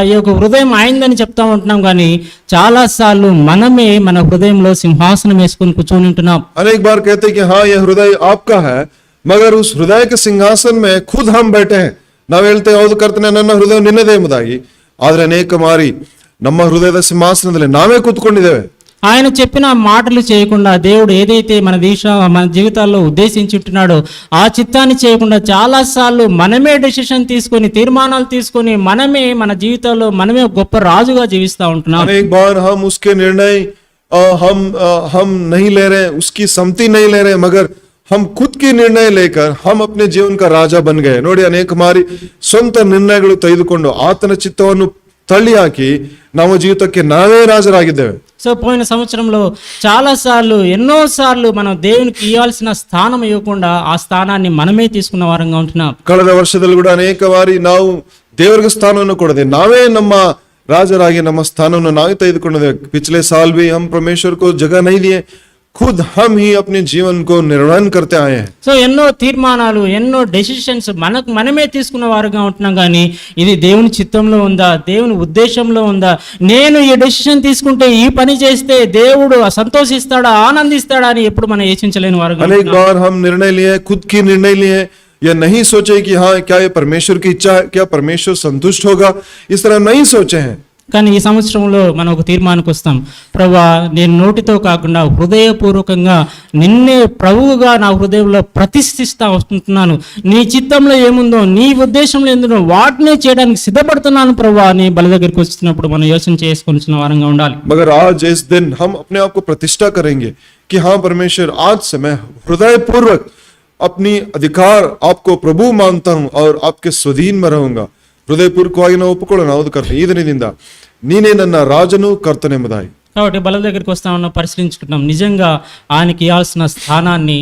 ఈ యొక్క హృదయం అయిందని చెప్తా ఉంటున్నాం, కానీ చాలా సార్లు మనమే మన హృదయంలో సింహాసనం వేసుకొని కూర్చొని ఉంటున్నాం. अनेक बार कहते हैं कि हाँ ये हृदय आपका है, मगर उस हृदय के सिंहासन में खुद हम बैठे हैं. ನಾವು ಹೇಳ್ತೇವೆ ಹೌದು ಕರ್ತನೆ ನನ್ನ ಹೃದಯ ನಿನ್ನದೇ ಎಂಬುದಾಗಿ, ಆದ್ರೆ ಅನೇಕ ಮಾರಿ ನಮ್ಮ ಹೃದಯದ ಸಿಂಹಾಸನದಲ್ಲಿ ನಾವೇ ಕೂತ್ಕೊಂಡಿದ್ದೇವೆ. ఆయన చెప్పిన మాటలు చేయకుండా, దేవుడు ఏదైతే మన జీవితాల్లో ఉద్దేశించుంటున్నాడో ఆ చిత్తాన్ని చేయకుండా చాలా సార్లు మనమే డెసిషన్ తీసుకొని, తీర్మానాలు తీసుకొని, మనమే మన జీవితాల్లో మనమే గొప్ప రాజుగా జీవిస్తా ఉంటున్నాం. एक बार हम उसके निर्णय हम नहीं ले रहे, उसकी सम्मति नहीं ले रहे, मगर हम खुद की निर्णय लेकर हम अपने जीवन का राजा बन गए. ನೋಡಿ, ಅನೇಕ ಮಾರಿ ಸ್ವಂತ ನಿರ್ಣಯಗಳು ತೆಗೆದುಕೊಂಡು ಆತನ ಚಿತ್ತವನ್ನು ತಳ್ಳಿ ಹಾಕಿ ನಮ್ಮ ಜೀವಿತಕ್ಕೆ ನಾವೇ ರಾಜರಾಗಿದ್ದೇವೆ. సో పోయిన సంవత్సరంలో చాలాసార్లు, ఎన్నోసార్లు మనం దేవునికి ఇవ్వాల్సిన స్థానం ఇవ్వకుండా ఆ స్థానాన్ని మనమే తీసుకున్న వారంగా ఉంటున్నాం. ಕಳೆದ ವರ್ಷದಲ್ಲಿ ಕೂಡ ಅನೇಕ ಬಾರಿ ನಾವು ದೇವರಿಗೆ ಸ್ಥಾನವನ್ನು ಕೊಡದೆ ನಾವೇ ನಮ್ಮ ರಾಜರಾಗಿ ನಮ್ಮ ಸ್ಥಾನವನ್ನು ನಾವೇ ತೆಗೆದುಕೊಂಡಿದ್ದೇವೆ. पिछले साल भी हम परमेश्वर को जगह नहीं दिए, खुद हम ही अपने जीवन को निर्वहन करते आए हैं. సో ఎన్నో తీర్మానాలు, ఎన్నో డెసిషన్స్ మనమే తీసుకున్న వారుగా ఉంటున్నాం, కానీ ఇది దేవుని చిత్తంలో ఉందా, దేవుని ఉద్దేశంలో ఉందా, నేను ఈ డెసిషన్ తీసుకుంటే ఈ పని చేస్తే దేవుడు సంతోషిస్తాడా, ఆనందిస్తాడా అని ఎప్పుడు మనం యోచించలేని వారుగా अनेक बार हम निर्णय लिए, खुद की निर्णय लिए, या नहीं सोचे कि हाँ क्या ये परमेश्वर की इच्छा है, क्या परमेश्वर संतुष्ट होगा, इस तरह नहीं सोचे हैं. కానీ ఈ సంవత్సరంలో మనం ఒక తీర్మానానికి వస్తాం, ప్రభువా నేను నోటితో కాకుండా హృదయపూర్వకంగా నిన్నే ప్రభువుగా నా హృదయంలో ప్రతిష్ఠిస్తా వస్తున్నాను, నీ చిత్తంలో ఏముందో, నీ ఉద్దేశంలో ఏందో వాటినే చేయడానికి సిద్ధపడుతున్నాను ప్రభువా అని బల దగ్గరికి వస్తున్నప్పుడు మనం యోచన చేసుకొనిసిన వారంగా ఉండాలి. मगर आज इस दिन हम अपने आप को प्रतिष्ठा करेंगे कि हाँ परमेश्वर आज से मैं हृदय पूर्वक अपनी अधिकार आपको प्रभु मानता हूं और आपके स्वाधीन में रहूंगा. ಹೃದಯಪೂರ್ವಕವಾಗಿ ನಾವು ಒಪ್ಪಿಕೊಳ್ಳೋಣ, ಹೌದು ಕರ್ತನೆ, ಈ ದಿನದಿಂದ ನೀನೇ ನನ್ನ ರಾಜನು ಕರ್ತನೆಂಬುದಾಗಿ. కాబట్టి బల దగ్గరికి వస్తా ఉన్నాం, పరిశీలించుకుంటున్నాం, నిజంగా ఆయనకి ఇవ్వాల్సిన స్థానాన్ని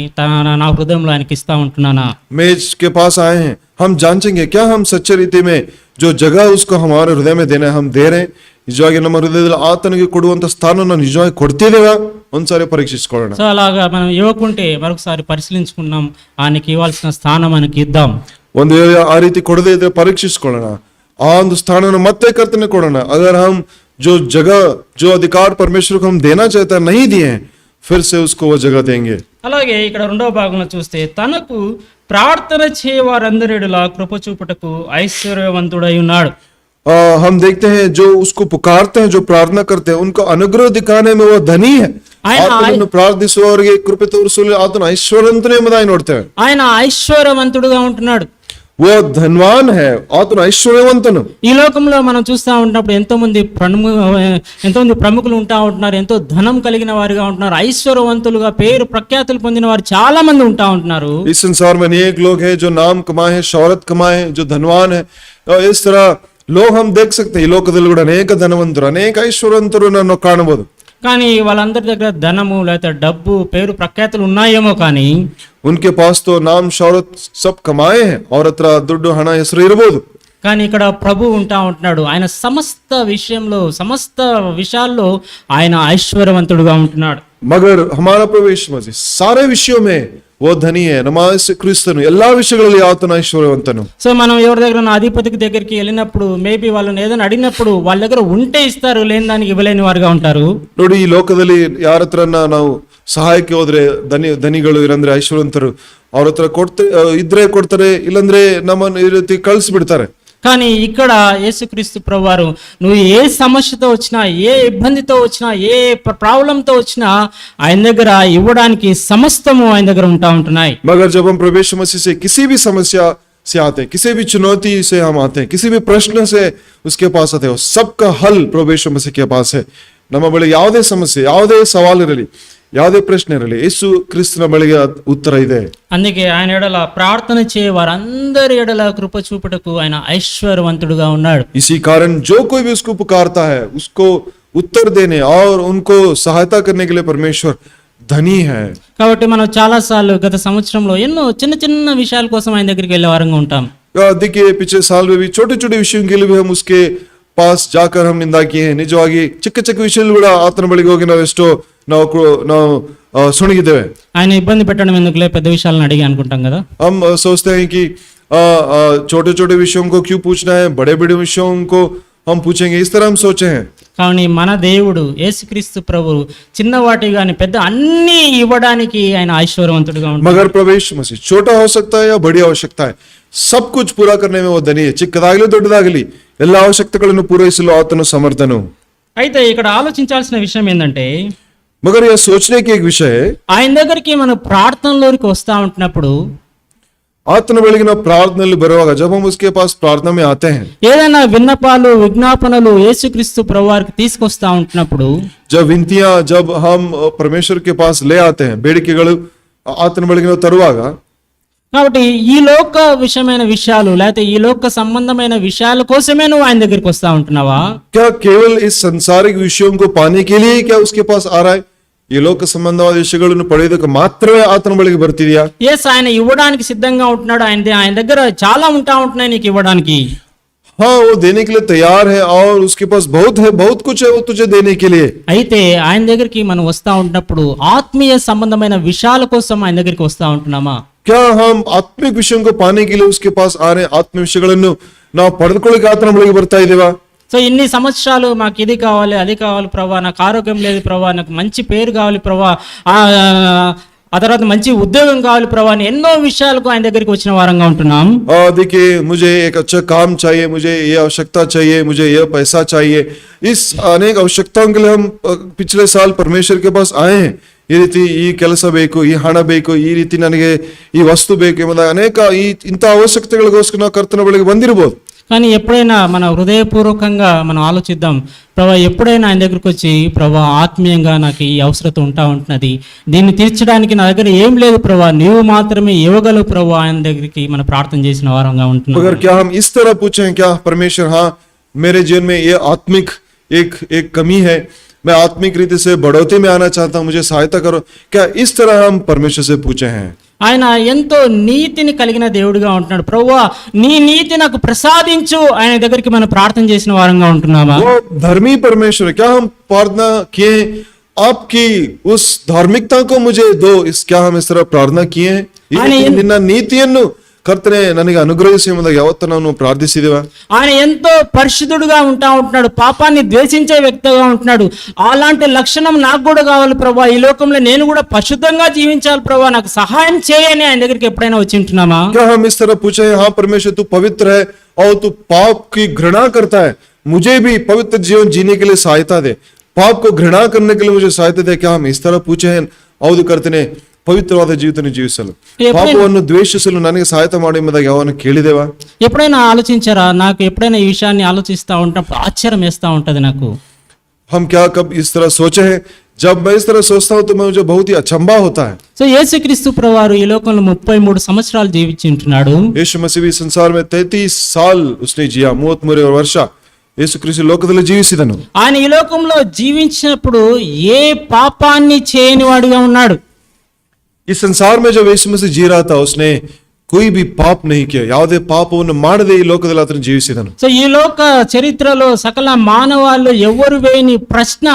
నా హృదయంలో ఆయనకి ఇస్తా ఉంటున్నానా. मेज के पास आए हैं, हम जांचेंगे क्या हम सच्चे रीति में जो जगह उसको हमारे हृदय में देना है हम दे रहे हैं. ನಿಜವಾಗಿ ನಮ್ಮ ಹೃದಯದಲ್ಲಿ ಆತನಿಗೆ ಕೊಡುವಂತ ಸ್ಥಾನವನ್ನು ನಿಜವಾಗಿ ಕೊಡ್ತಿದ್ದೇವಾ ಒಂದ್ಸಾರಿ ಪರೀಕ್ಷಿಸಿಕೊಳ್ಳೋಣ. సో అలాగా మనం ఇవ్వకుంటే మరొకసారి పరిశీలించుకున్నాం, ఆయనకి ఇవ్వాల్సిన స్థానం ఆయనకి ఇద్దాం. ಒಂದು ವೇಳೆ ಆ ರೀತಿ ಕೊಡದೇ ಇದ್ರೆ ಪರೀಕ್ಷಿಸಿಕೊಳ್ಳೋಣ, ಆ ಒಂದು ಸ್ಥಾನವನ್ನು ಮತ್ತೆ ಕರ್ತನೆ ಕೊಡೋಣ. अगर हम जो जगह जो अधिकार परमेश्वर को हम देना चाहते हैं नहीं दिए, फिर से उसको वो जगह देंगे. అలాగే ఇక్కడ రెండవ భాగంలో చూస్తే తనకు ప్రార్థన చేయవారందరిలా కృప చూపుటకు ఐశ్వర్యవంతుడై ఉన్నాడు. हम देखते हैं जो उसको पुकारते हैं, जो प्रार्थना करते हैं, उनको अनुग्रह दिखाने में वो धनी है. ಆತನನ್ನು ಪ್ರಾರ್ಥಿಸುವವರಿಗೆ ಕೃಪೆ ತೋರಿಸಲು ಆತನ ಐಶ್ವರ್ಯವಂತನೇ ಎಂಬುದಾಗಿ ನೋಡ್ತೇವೆ. ఆయన ఐశ్వర్యవంతుడుగా ఉంటున్నాడు. वो धनवान है, ఆతను ఐశ్వర్యవంతుడు. ఈ లోకంలో మనం చూస్తూ ఉంటున్నప్పుడు ఎంతో మంది ప్రముఖులు ఉంటా ఉంటున్నారు, ఎంతో ధనం కలిగిన వారిగా ఉంటున్నారు, ఐశ్వర్యవంతులుగా పేరు ప్రఖ్యాతులు పొందిన వారు చాలా మంది ఉంటా ఉంటున్నారు. इस संसार में अनेक लोग हैं जो नाम कमाए हैं, शौहरत कमाए हैं, जो धनवान है. इस तरह लोग हम देख सकते हैं. ಈ ಲೋಕದಲ್ಲಿ ಕೂಡ ಅನೇಕ ಧನವಂತರು, ಅನೇಕ ಐಶ್ವರ್ಯವಂತರನ್ನು ಕಾಣಬಹುದು. కానీ వాళ్ళందరి దగ్గర ధనము లేకపోతే డబ్బు, పేరు ప్రఖ్యాతులు ఉన్నాయేమో, కానీ उनके पास तो नाम शौहरत सब कमाए हैं, और ಹತ್ರ ದುಡ್ಡು ಹಣ ಹೆಸರು ಇರಬಹುದು. కానీ ఇక్కడ ప్రభు ఉంటా ఉంటున్నాడు, ఆయన సమస్త విషయాల్లో ఆయన ఐశ్వర్యవంతుడుగా ఉంటున్నాడు. मगर हमारा प्रवेश मसीह सारे विषयों में वो धनी है. నమాస్ క్రీస్తును ಎಲ್ಲಾ విషయాలలో ఆతను ఐశ్వర్యవంతుడు. సో మనం ఎవరి దగ్గర అధిపతికి దగ్గరికి వెళ్ళినప్పుడు మేబీ వాళ్ళని ఏదైనా అడిగినప్పుడు వాళ్ళ దగ్గర ఉంటే ఇస్తారు, లేని దానికి ఇవ్వలేని వారుగా ఉంటారు. ನೋಡಿ, ಈ ಲೋಕದಲ್ಲಿ ಯಾರ ಹತ್ರನ್ನ ನಾವು ಸಹಾಯಕ್ಕೆ ಹೋದ್ರೆ ಧನಿಗಳು ಇರಂದ್ರೆ ಐಶ್ವರ್ಯವಂತರು, ಅವ್ರ ಹತ್ರ ಇದ್ರೆ ಕೊಡ್ತಾರೆ, ಇಲ್ಲಂದ್ರೆ ನಮ್ಮನ್ನು ಈ ರೀತಿ ಕಳಿಸ್ಬಿಡ್ತಾರೆ. కానీ ఇక్కడ యేసుక్రీస్తు ప్రభువారు నువ్వు ఏ సమస్యతో వచ్చినా, ఏ ఇబ్బందితో వచ్చినా, ఏ ప్రాబ్లంతో వచ్చినా ఆయన దగ్గర ఇవ్వడానికి సమస్తము ఆయన దగ్గర ఉంటా ఉంటున్నాయి. मगर जब हम प्रभु यीशु मसीह से किसी भी समस्या से आते हैं, किसी भी चुनौती से हम आते हैं, किसी भी प्रश्न से उसके पास आते हैं, सबका हल प्रभु यीशु मसीह के पास है. ನಮ್ಮ ಬಳಿ ಯಾವುದೇ ಸಮಸ್ಯೆ, ಯಾವುದೇ ಸವಾಲು ಇರಲಿ, ಯಾವುದೇ ಪ್ರಶ್ನೆ ಇರಲಿ, ಯೇಸು ಕ್ರಿಸ್ತನ ಬಳಿಗೆ ಉತ್ತರ ಇದೆ. అందుకే ఆయన ఎడల ప్రార్థన చేయ వారందరి ఎడల కృప చూపుటకు ఆయన ఐశ్వర్యవంతుడుగా ఉన్నాడు. इसी कारण जो कोई भी उसको पुकारता है, उसको उत्तर देने और उनको सहायता करने के लिए परमेश्वर धनी है. కాబట్టి మనం చాలా సార్లు గత సంవత్సరంలో ఎన్నో చిన్న చిన్న విషయాల కోసం ఆయన దగ్గరికి వెళ్ళే వారంగా ఉంటాం. देखिए पिछले साल में भी छोटे छोटे विषयों के लिए भी हम उसके पास जाकर हम निंदा किए हैं. ನಿಜವಾಗಿ ಚಿಕ್ಕ ಚಿಕ್ಕ ವಿಷಯಗಳು ಕೂಡ ಆತನ ಬಳಿಗೆ ಹೋಗಿ ನಾವೆಷ್ಟೋ ನಾವು ಸುಣಗಿದ್ದೇವೆ. ఆయన ఇబ్బంది పెట్టడం ఎందుకులే, పెద్ద విషయాలను అడిగి అనుకుంటాం కదా. हम सोचते हैं कि छोटे छोटे विषयों को क्यों पूछना है, बड़े बड़े विषयों को हम पूछेंगे, इस तरह हम सोचे हैं. కానీ మన దేవుడు యేసుక్రీస్తు ప్రభువు చిన్నవాటి గాని పెద్ద అన్ని ఇవ్వడానికి ఆయన ఐశ్వర్యవంతుడుగా ఉంటాడు. मगर प्रभु यीशु मसीह छोटा हो सकता है या बड़ी आवश्यकता है, सब कुछ पूरा करने में वो धनी है. ಚಿಕ್ಕದಾಗಲಿ ದೊಡ್ಡದಾಗಲಿ ಎಲ್ಲ ಅವಶ್ಯಕತೆಗಳನ್ನು ಪೂರೈಸಲು ಆತನು ಸಮರ್ಥನು. అయితే ఇక్కడ ఆలోచించాల్సిన విషయం ఏంటంటే, मगर यह सोचने की एक विषय है, ఆయన దగ్గరికి మనం ప్రార్థనలోకి వస్తా ఉంటున్నప్పుడు, ఆతన బలిగిన ప్రార్థనలు బరువాగా जब हम उसके पास प्रार्थना में आते हैं, ఏదైనా విన్నపాలు, విజ్ఞాపనలు యేసుక్రీస్తు ప్రభువారికి తీసుకొస్తా ఉంటున్నప్పుడు, जब विनतियां जब हम परमेश्वर के पास ले आते हैं, ಬೇಡಿಕೆಗಳು ఆతన బలిగిన తరుವಾಗ, కాబట్టి ఈ లోక విషయమైన విషయాలు లేకపోతే ఈ లోక సంబంధమైన విషయాల కోసమే నువ్వు ఆయన దగ్గరికి వస్తా ఉంటున్నావా? क्या केवल इस सांसारिक विषयों को पाने के लिए क्या उसके पास आ रहा है? ಈ ಲೋಕ ಸಂಬಂಧವಾದ ವಿಷಯಗಳನ್ನು ಪಡೆಯೋದಕ್ಕೆ ಮಾತ್ರವೇ ಆತನ ಬಳಿಗೆ ಬರ್ತಿದ್ಯಾ? ఎస్, ఆయన ఇవ్వడానికి సిద్ధంగా ఉంటున్నాడు. ఆయన దగ్గర చాలా ఉంటా ఉంటున్నాయి నీకు ఇవ్వడానికి. हाँ वो देने के लिए तैयार है और उसके पास बहुत है, बहुत कुछ है वो तुझे देने के लिए। అయితే ఆయన దగ్గరికి మనం వస్తా ఉంటున్నప్పుడు ఆత్మీయ సంబంధమైన విషయాల కోసం ఆయన దగ్గరికి వస్తా ఉంటున్నామా? क्या हम आत्मिक विषयों को पाने के लिए उसके पास आ रहे हैं? ಆತ್ಮಿಕ ವಿಷಯಗಳನ್ನು ನಾವು ಪಡೆದುಕೊಳ್ಳಿಕ್ಕೆ ಆತನ ಬಳಿಗೆ ಬರ್ತಾ ಇದ್ದೇವಾ? సో ఇన్ని సంవత్సరాలు మాకు ఇది కావాలి అది కావాలి ప్రభా, నాకు ఆరోగ్యం లేదు ప్రభా, నాకు మంచి పేరు కావాలి ప్రభా, ఆ తర్వాత మంచి ఉద్యోగం కావాలి ప్రభా అని ఎన్నో విషయాలకు ఆయన దగ్గరికి వచ్చిన వారంగా ఉంటున్నాం. देखिए मुझे एक अच्छा काम चाहिए, मुझे ये आवश्यकता चाहिए, मुझे ये पैसा चाहिए। इस अनेक आवश्यकताओं के लिए हम पिछले साल परमेश्वर के पास आए हैं। ಈ ರೀತಿ ಈ ಕೆಲಸ ಬೇಕು, ಈ ಹಣ ಬೇಕು, ಈ ರೀತಿ ನನಗೆ ಈ ವಸ್ತು ಬೇಕು ಎಂಬುದಾಗಿ ಅನೇಕ ಇಂಥ ಅವಶ್ಯಕತೆಗಳಿಗೋಸ್ಕರ ನಾವು ಕರ್ತನ ಬಳಿಗೆ ಬಂದಿರಬಹುದು. కానీ ఎప్పుడైనా మన హృదయపూర్వకంగా మనం ఆలోచిద్దాం, ప్రభా ఎప్పుడైనా ఆయన దగ్గరికి వచ్చి ప్రభా ఆత్మీయంగా నాకు ఈ అవసరత ఉంటున్నది, దీన్ని తీర్చడానికి నా దగ్గర ఏం లేదు ప్రభా, నీవు మాత్రమే ఇవ్వగలవు ప్రభా, ఆయన దగ్గరికి మనం ప్రార్థన చేసిన వారంగా ఉంటున్నాం. अगर क्या हम इस तरह पूछें, क्या परमेश्वर हाँ मेरे जीवन में ये आत्मिक एक कमी है, मैं आत्मिक रीति से बढ़ोतरी में आना चाहता हूँ, मुझे सहायता करो, क्या इस तरह हम परमेश्वर से पूछे हैं? ఆయన ఎంతో నీతిని కలిగిన దేవుడిగా ఉంటున్నాడు. ప్రభువా నీ నీతి నాకు ప్రసాదించు, ఆయన దగ్గరికి మనం ప్రార్థన చేసిన వారంగా ఉంటున్నామా? वो धर्मी परमेश्वर है, क्या हम प्रार्थना किए आपकी उस धार्मिकता को मुझे दो, क्या हम इस तरह प्रार्थना किए हैं? ನಿನ್ನ ನೀತಿಯನ್ನು ಕರ್ತನೆ ನನಗೆ ಅನುಗ್ರಹಿಸಿ ಎಂಬುದಾಗಿ ಯಾವತ್ತೂ ನಾವು ಪ್ರಾರ್ಥಿಸಿದೇವಾ? ఆయన ఎంతో పరిశుద్ధుడుగా ఉంటున్నాడు, పాపాన్ని ద్వేషించే వ్యక్తిగా ఉంటున్నాడు. అలాంటి లక్షణం నాకు కూడా కావాలి ప్రభా, ఈ లోకంలో నేను కూడా పరిశుద్ధంగా జీవించాలి ప్రభా, నాకు సహాయం చేయని ఆయన దగ్గరికి ఎప్పుడైనా వచ్చి ఉంటున్నామా? क्या हम इस तरह पूछे, हाँ परमेश्वर तू पवित्र है और तू पाप की घृणा करता है, मुझे भी पवित्र जीवन जीने के लिए सहायता दे, पाप को घृणा करने के लिए मुझे सहायता दे? क्या हम इस तरह पूछे हैं? ಹೌದು ಕರ್ತನೆ, ಪವಿತ್ರವಾದ ಜೀವಿತವನ್ನು ಜೀವಿಸಲು, ಪಾಪವನ್ನು ದ್ವೇಷಿಸಲು ನನಗೆ ಸಹಾಯತ ಮಾಡಿ ಎಂಬುದಾಗಿ ಯಾವನು ಕೇಳಿದೇವಾ? ఎప్పుడైనా ఆలోచించారా? నాకు ఎప్పుడైనా ఈ విషయాన్ని ఆలోచిస్తా ఉంటప్పుడు ఆశ్చర్యం వేస్తా ఉంటది నాకు. हम क्या कब इस तरह सोचे हैं? जब मैं इस तरह सोचता हूँ तो मुझे बहुत ही अचंभा होता है. సో యేసుక్రీస్తు ప్రభువారు ఈ లోకంలో 33 సంవత్సరాలు జీవించి ఉంటున్నాడు. यीशु मसीह भी संसार में 33 साल उसने जिया, 33 ವರ್ಷ యేసుక్రీస్తు లోకದಲ್ಲಿ జీవిಸಿದನು. ఆయన ఈ లోకంలో జీవించినప్పుడు ఏ పాపాన్ని చేయని వాడిగా ఉన్నాడు. इस संसार में जब यीशु मसीह जी रहा था उसने कोई भी पाप नहीं किया, ಯಾವುದೇ ಪಾಪವನ್ನು ಮಾಡದೆ ಈ ಲೋಕದಲ್ಲಿ ಆತನು ಜೀವಿಸಿದನು. సో ఈ లోక చరిత్రలో సకల మానవాళ్ళు ఎవరు వేయని ప్రశ్న,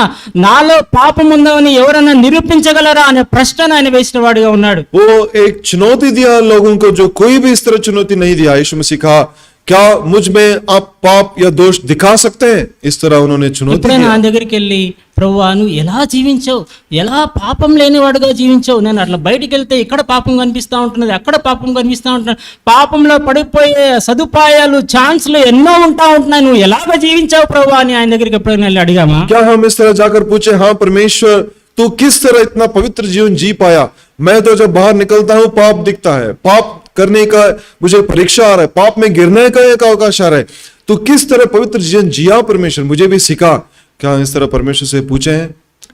నాలో పాపం ఉందని ఎవరన్నా నిరూపించగలరా అనే ప్రశ్న ఆయన వేసిన వాడిగా ఉన్నాడు. वो एक चुनौती दिया लोगों को, जो कोई भी इस तरह चुनौती नहीं दिया. यीशु मसीह कहा, क्या मुझ में आप पाप या दोष दिखा सकते हैं? इस तरह उन्होंने चुनौती ఎప్పుడైనా दिया. ఆయన దగ్గరికి వెళ్ళి ప్రభువా నువ్వు ఎలా జీవించావు, ఎలా పాపం లేనివాడుగా జీవించావు, నేను అట్లా బయటికి వెళ్తే ఇక్కడ పాపం కనిపిస్తా ఉంటున్నది, అక్కడ పాపం కనిపిస్తా ఉంటున్నది, పాపంలో పడిపోయే సదుపాయాలు ఛాన్స్లు ఎన్నో ఉంటా ఉంటున్నాయి, నువ్వు ఎలాగ జీవించావు ప్రభువా అని ఆయన దగ్గరికి ఎప్పుడైనా వెళ్ళి అడిగామా? क्या हम इस तरह जाकर पूछे, हाँ परमेश्वर तू किस तरह इतना पवित्र जीवन जी पाया? मैं तो जब बाहर निकलता हूँ पाप दिखता है, पाप करने का मुझे परीक्षा आ रहा है, पाप में गिरने का एक अवकाश आ रहा है, तो किस तरह पवित्र जीवन जिया परमेश्वर, मुझे भी सिखा? क्या इस तरह परमेश्वर से पूछे हैं?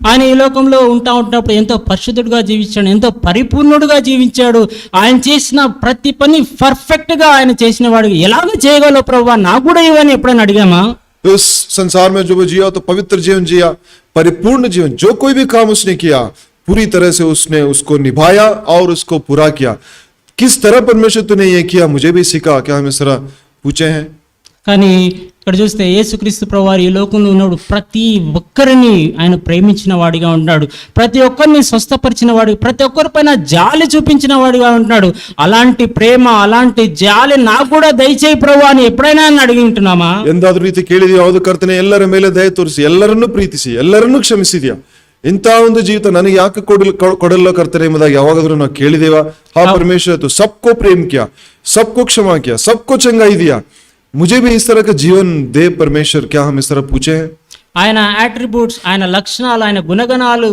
ఆయన ఈ లోకంలో ఉంటున్నప్పుడు ఎంతో పరిశుద్ధుడుగా జీవించాడు, ఎంతో పరిపూర్ణుడుగా జీవించాడు. ఆయన చేసిన ప్రతి పని పర్ఫెక్ట్ గా ఆయన చేసిన వాడు, ఎలాగ చేయగలవు ప్రభువా నాకు కూడా ఇవని ఎప్పుడైనా అడిగామా? उस संसार में जो वो जिया तो पवित्र जीवन जिया, परिपूर्ण जीवन, जो कोई भी काम उसने किया पूरी तरह से उसने उसको निभाया और उसको पूरा किया. किस तरह परमेश्वर तूने ये किया, मुझे भी सिखा? क्या हम इस तरह पूछे हैं? కానీ ఇక్కడ చూస్తే యేసుక్రీస్తు ప్రభువారు ఈ లోకంలో ఉన్నాడు, ప్రతి ఒక్కరిని ఆయన ప్రేమించిన వాడిగా ఉన్నాడు, ప్రతి ఒక్కరిని స్వస్థపరిచిన వాడు, ప్రతి ఒక్కరిపైన జాలి చూపించిన వాడిగా ఉంటున్నాడు. అలాంటి ప్రేమ, అలాంటి జాలి నాకు కూడా దయచేయి ప్రభు అని ఎప్పుడైనా అడిగి ఉంటున్నామా? ಎಂದಾದ್ರೂ ರೀತಿ ಕೇಳಿದೀವಿ? ಹೌದು ಕರ್ತನೆ, ಎಲ್ಲರ ಮೇಲೆ ದಯ ತೋರಿಸಿ, ಎಲ್ಲರನ್ನೂ ಪ್ರೀತಿಸಿ, ಎಲ್ಲರನ್ನೂ ಕ್ಷಮಿಸಿದ್ಯಾ, ಇಂಥ ಒಂದು ಜೀವಿತ ನನಗೆ ಯಾಕೆ ಕೊಡಲ್ಲ ಕರ್ತನೆ ಎಂಬುದಾಗಿ ಯಾವಾಗಾದ್ರೂ ನಾವು ಕೇಳಿದೇವಾ? ಹಾ ಪರಮೇಶ್ವರ तू सबको प्रेम किया, सबको क्षमा किया, सबको चंगाई दिया, मुझे भी इस तरह का जीवन दे परमेश्वर. क्या हम इस तरह पूछे हैं? ఆయన అట్రిబ్యూట్స్, ఆయన లక్షణాలు, ఆయన గుణగణాలు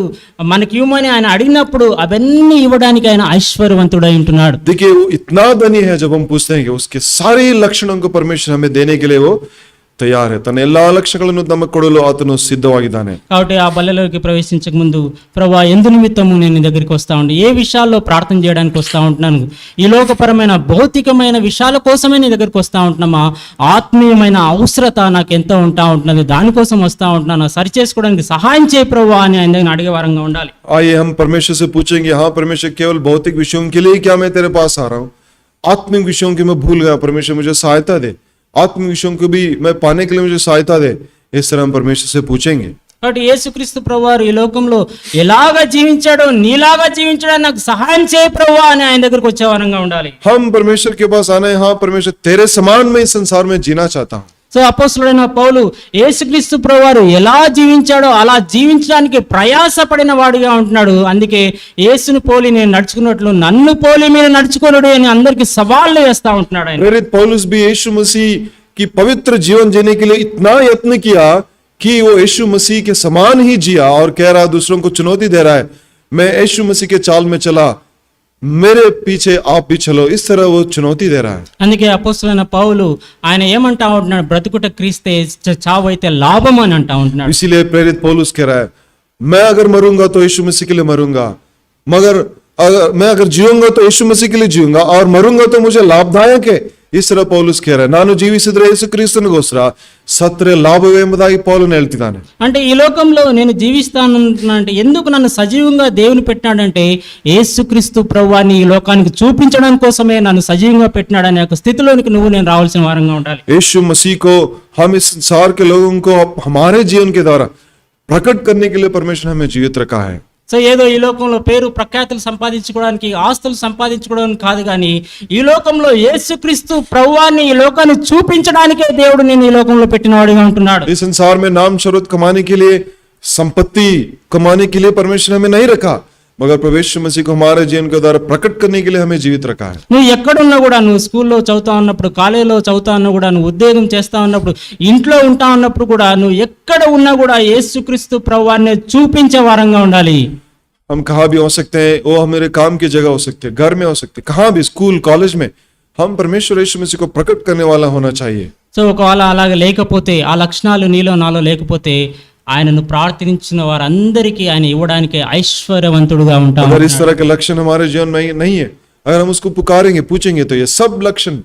మనకి ఇవ్వమని ఆయన అడిగినప్పుడు అవన్నీ ఇవ్వడానికి ఆయన ఐశ్వర్యవంతుడై ఉంటున్నాడు. देखिए वो इतना धनी है, जब हम पूछते हैं कि उसके सारे लक्षणों को परमेश्वर हमें देने के लिए वो तैयार है, ತನ್ನ ಎಲ್ಲಾ ಲಕ್ಷಣಗಳನ್ನು ನಮಗೆ ಕೊಡಲು ಆತನು ಸಿದ್ಧವಾಗಿದ್ದಾನೆ. కాబట్టి ఆ బల్లలోకి ప్రవేశించక ముందు ప్రభువా ఎందు నిమిత్తము నేను నీ దగ్గరికి వస్తా ఉండి ఏ విషయాల్లో ప్రార్థన చేయడానికి వస్తా ఉంటున్నాను, ఈ లోకపరమైన భౌతికమైన విషయాల కోసమే నీ దగ్గరికి వస్తా ఉంటున్నామా, ఆత్మీయమైన అవసరత నాకు ఎంతో ఉంటా ఉంటున్నది, దానికోసం వస్తా ఉంటున్నాను, సరి చేసుకోవడానికి సహాయం చేయ ప్రభువా అని ఆయన దగ్గర అడిగే వారంగా ఉండాలి. आइए हम परमेश्वर से पूछेंगे, हाँ परमेश्वर केवल भौतिक विषयों के लिए क्या मैं तेरे पास आ रहा हूँ? आत्मिक विषयों की मैं भूल गया, परमेश्वर मुझे सहायता दे. आत्मिक विषयों को भी मैं पाने के लिए मुझे सहायता दे, इस तरह हम परमेश्वर से पूछेंगे। కాబట్టి యేసుక్రీస్తు ప్రభువారు ఈ లోకంలో ఎలాగా జీవించాడో నీలాగా జీవించడానికి నాకు సహాయం చేయ ప్రభువా అని ఆయన దగ్గరికి వచ్చే వారంగా ఉండాలి. हम परमेश्वर के पास आने, हाँ परमेश्वर तेरे समान मैं इस संसार में जीना चाहता हूँ। సో అపోస్తలుడైన పౌలు యేసుక్రీస్తు ప్రభువారు ఎలా జీవించాడో అలా జీవించడానికి ప్రయాసపడిన వాడిగా ఉంటున్నాడు. అందుకే యేసుని పోలి నేను నడుచుకున్నట్లు నన్ను పోలి మీరు నడుచుకోలేడు అని అందరికి సవాళ్ళు వేస్తా ఉంటున్నాడు ఆయన. प्रेरित पौलुस भी यीशु मसीह की पवित्र जीवन जीने के लिए इतना यत्न किया कि वो यीशु मसीह के समान ही जिया और कह रहा दूसरों को चुनौती दे रहा है, मैं यीशु मसीह के चाल में चला, मेरे पीछे आप भी चलो, इस तरह वो चुनौती दे रहा है। అందుకే అపోస్తలుడైన పౌలు ఆయన ఏమంటా ఉంటున్నాడు, బ్రతుకుట క్రీస్తే చావు అయితే లాభం అని అంటా ఉంటున్నాడు. इसीलिए प्रेरित पौलुस कह रहा है, मैं अगर मरूंगा तो यीशु मसीह के लिए मरूंगा, मगर मैं अगर जीऊंगा तो यीशु मसीह के लिए जीऊंगा, और मरूंगा तो मुझे लाभदायक है, इस तरह पौलुस कह रहा है. ನಾನು ಜೀವಿಸಿದ್ರೆ ಯೇಸು ಕ್ರಿಸ್ತನಿಗೋಸ್ಕರ ಸತ್ತರೆ ಲಾಭವೇ ಎಂಬುದಾಗಿ ಪೌಲನು ಹೇಳ್ತಿದ್ದಾನೆ. అంటే ఈ లోకంలో నేను జీవిస్తాను అంటే ఎందుకు నన్ను సజీవంగా దేవుని పెట్టినాడంటే యేసుక్రీస్తు ప్రభువాన్ని ఈ లోకానికి చూపించడం కోసమే నన్ను సజీవంగా పెట్టినాడనే ఒక స్థితిలోనికి నువ్వు నేను రావాల్సిన వారంగా ఉండాలి. यीशु मसीह को हम इस संसार के लोगों को हमारे जीवन के द्वारा प्रकट करने के लिए परमेश्वर हमें जीवित रखा है. సో ఏదో ఈ లోకంలో పేరు ప్రఖ్యాతులు సంపాదించుకోవడానికి ఆస్తులు సంపాదించుకోవడానికి కాదు, కానీ ఈ లోకంలో యేసుక్రీస్తు ప్రభువాన్ని ఈ లోకాన్ని చూపించడానికే దేవుడు నేను ఈ లోకంలో పెట్టిన వాడిగా ఉంటున్నాడు. इस संसार में नाम शोहरत कमाने के लिए, संपत्ति कमाने के लिए परमेश्वर हमें नहीं रखा, मगर परमेश्वर मसीह को हमारे जीवन के द्वारा प्रकट करने के लिए हमें जीवित रखा है. నువ్వు ఎక్కడున్నా కూడా, నువ్వు స్కూల్లో చదువుతా ఉన్నప్పుడు, కాలేజీలో చదువుతా ఉన్నా కూడా, నువ్వు ఉద్యోగం చేస్తా ఉన్నప్పుడు, ఇంట్లో ఉంటా ఉన్నప్పుడు కూడా, నువ్వు ఎక్కడ ఉన్నా కూడా యేసుక్రీస్తు ప్రభువాన్ని చూపించే వారంగా ఉండాలి. हम कहाँ भी हो सकते हैं, वो हमारे काम की जगह हो सकते हैं, घर में हो सकते हैं, कहाँ भी, स्कूल कॉलेज में, हम परमेश्वर यीशु मसीह को प्रकट करने वाला होना चाहिए. సో ఒకవేళ అలాగే లేకపోతే, ఆ లక్షణాలు నీలో నాలో లేకపోతే, ఆయనను ప్రార్థించిన వారందరికీ ఆయన ఇవ్వడానికి ఐశ్వర్యవంతుడుగా ఉంటాం. अगर इस तरह के लक्षण हमारे जीवन में नहीं है, अगर हम उसको पुकारेंगे, पूछेंगे, तो ये सब लक्षण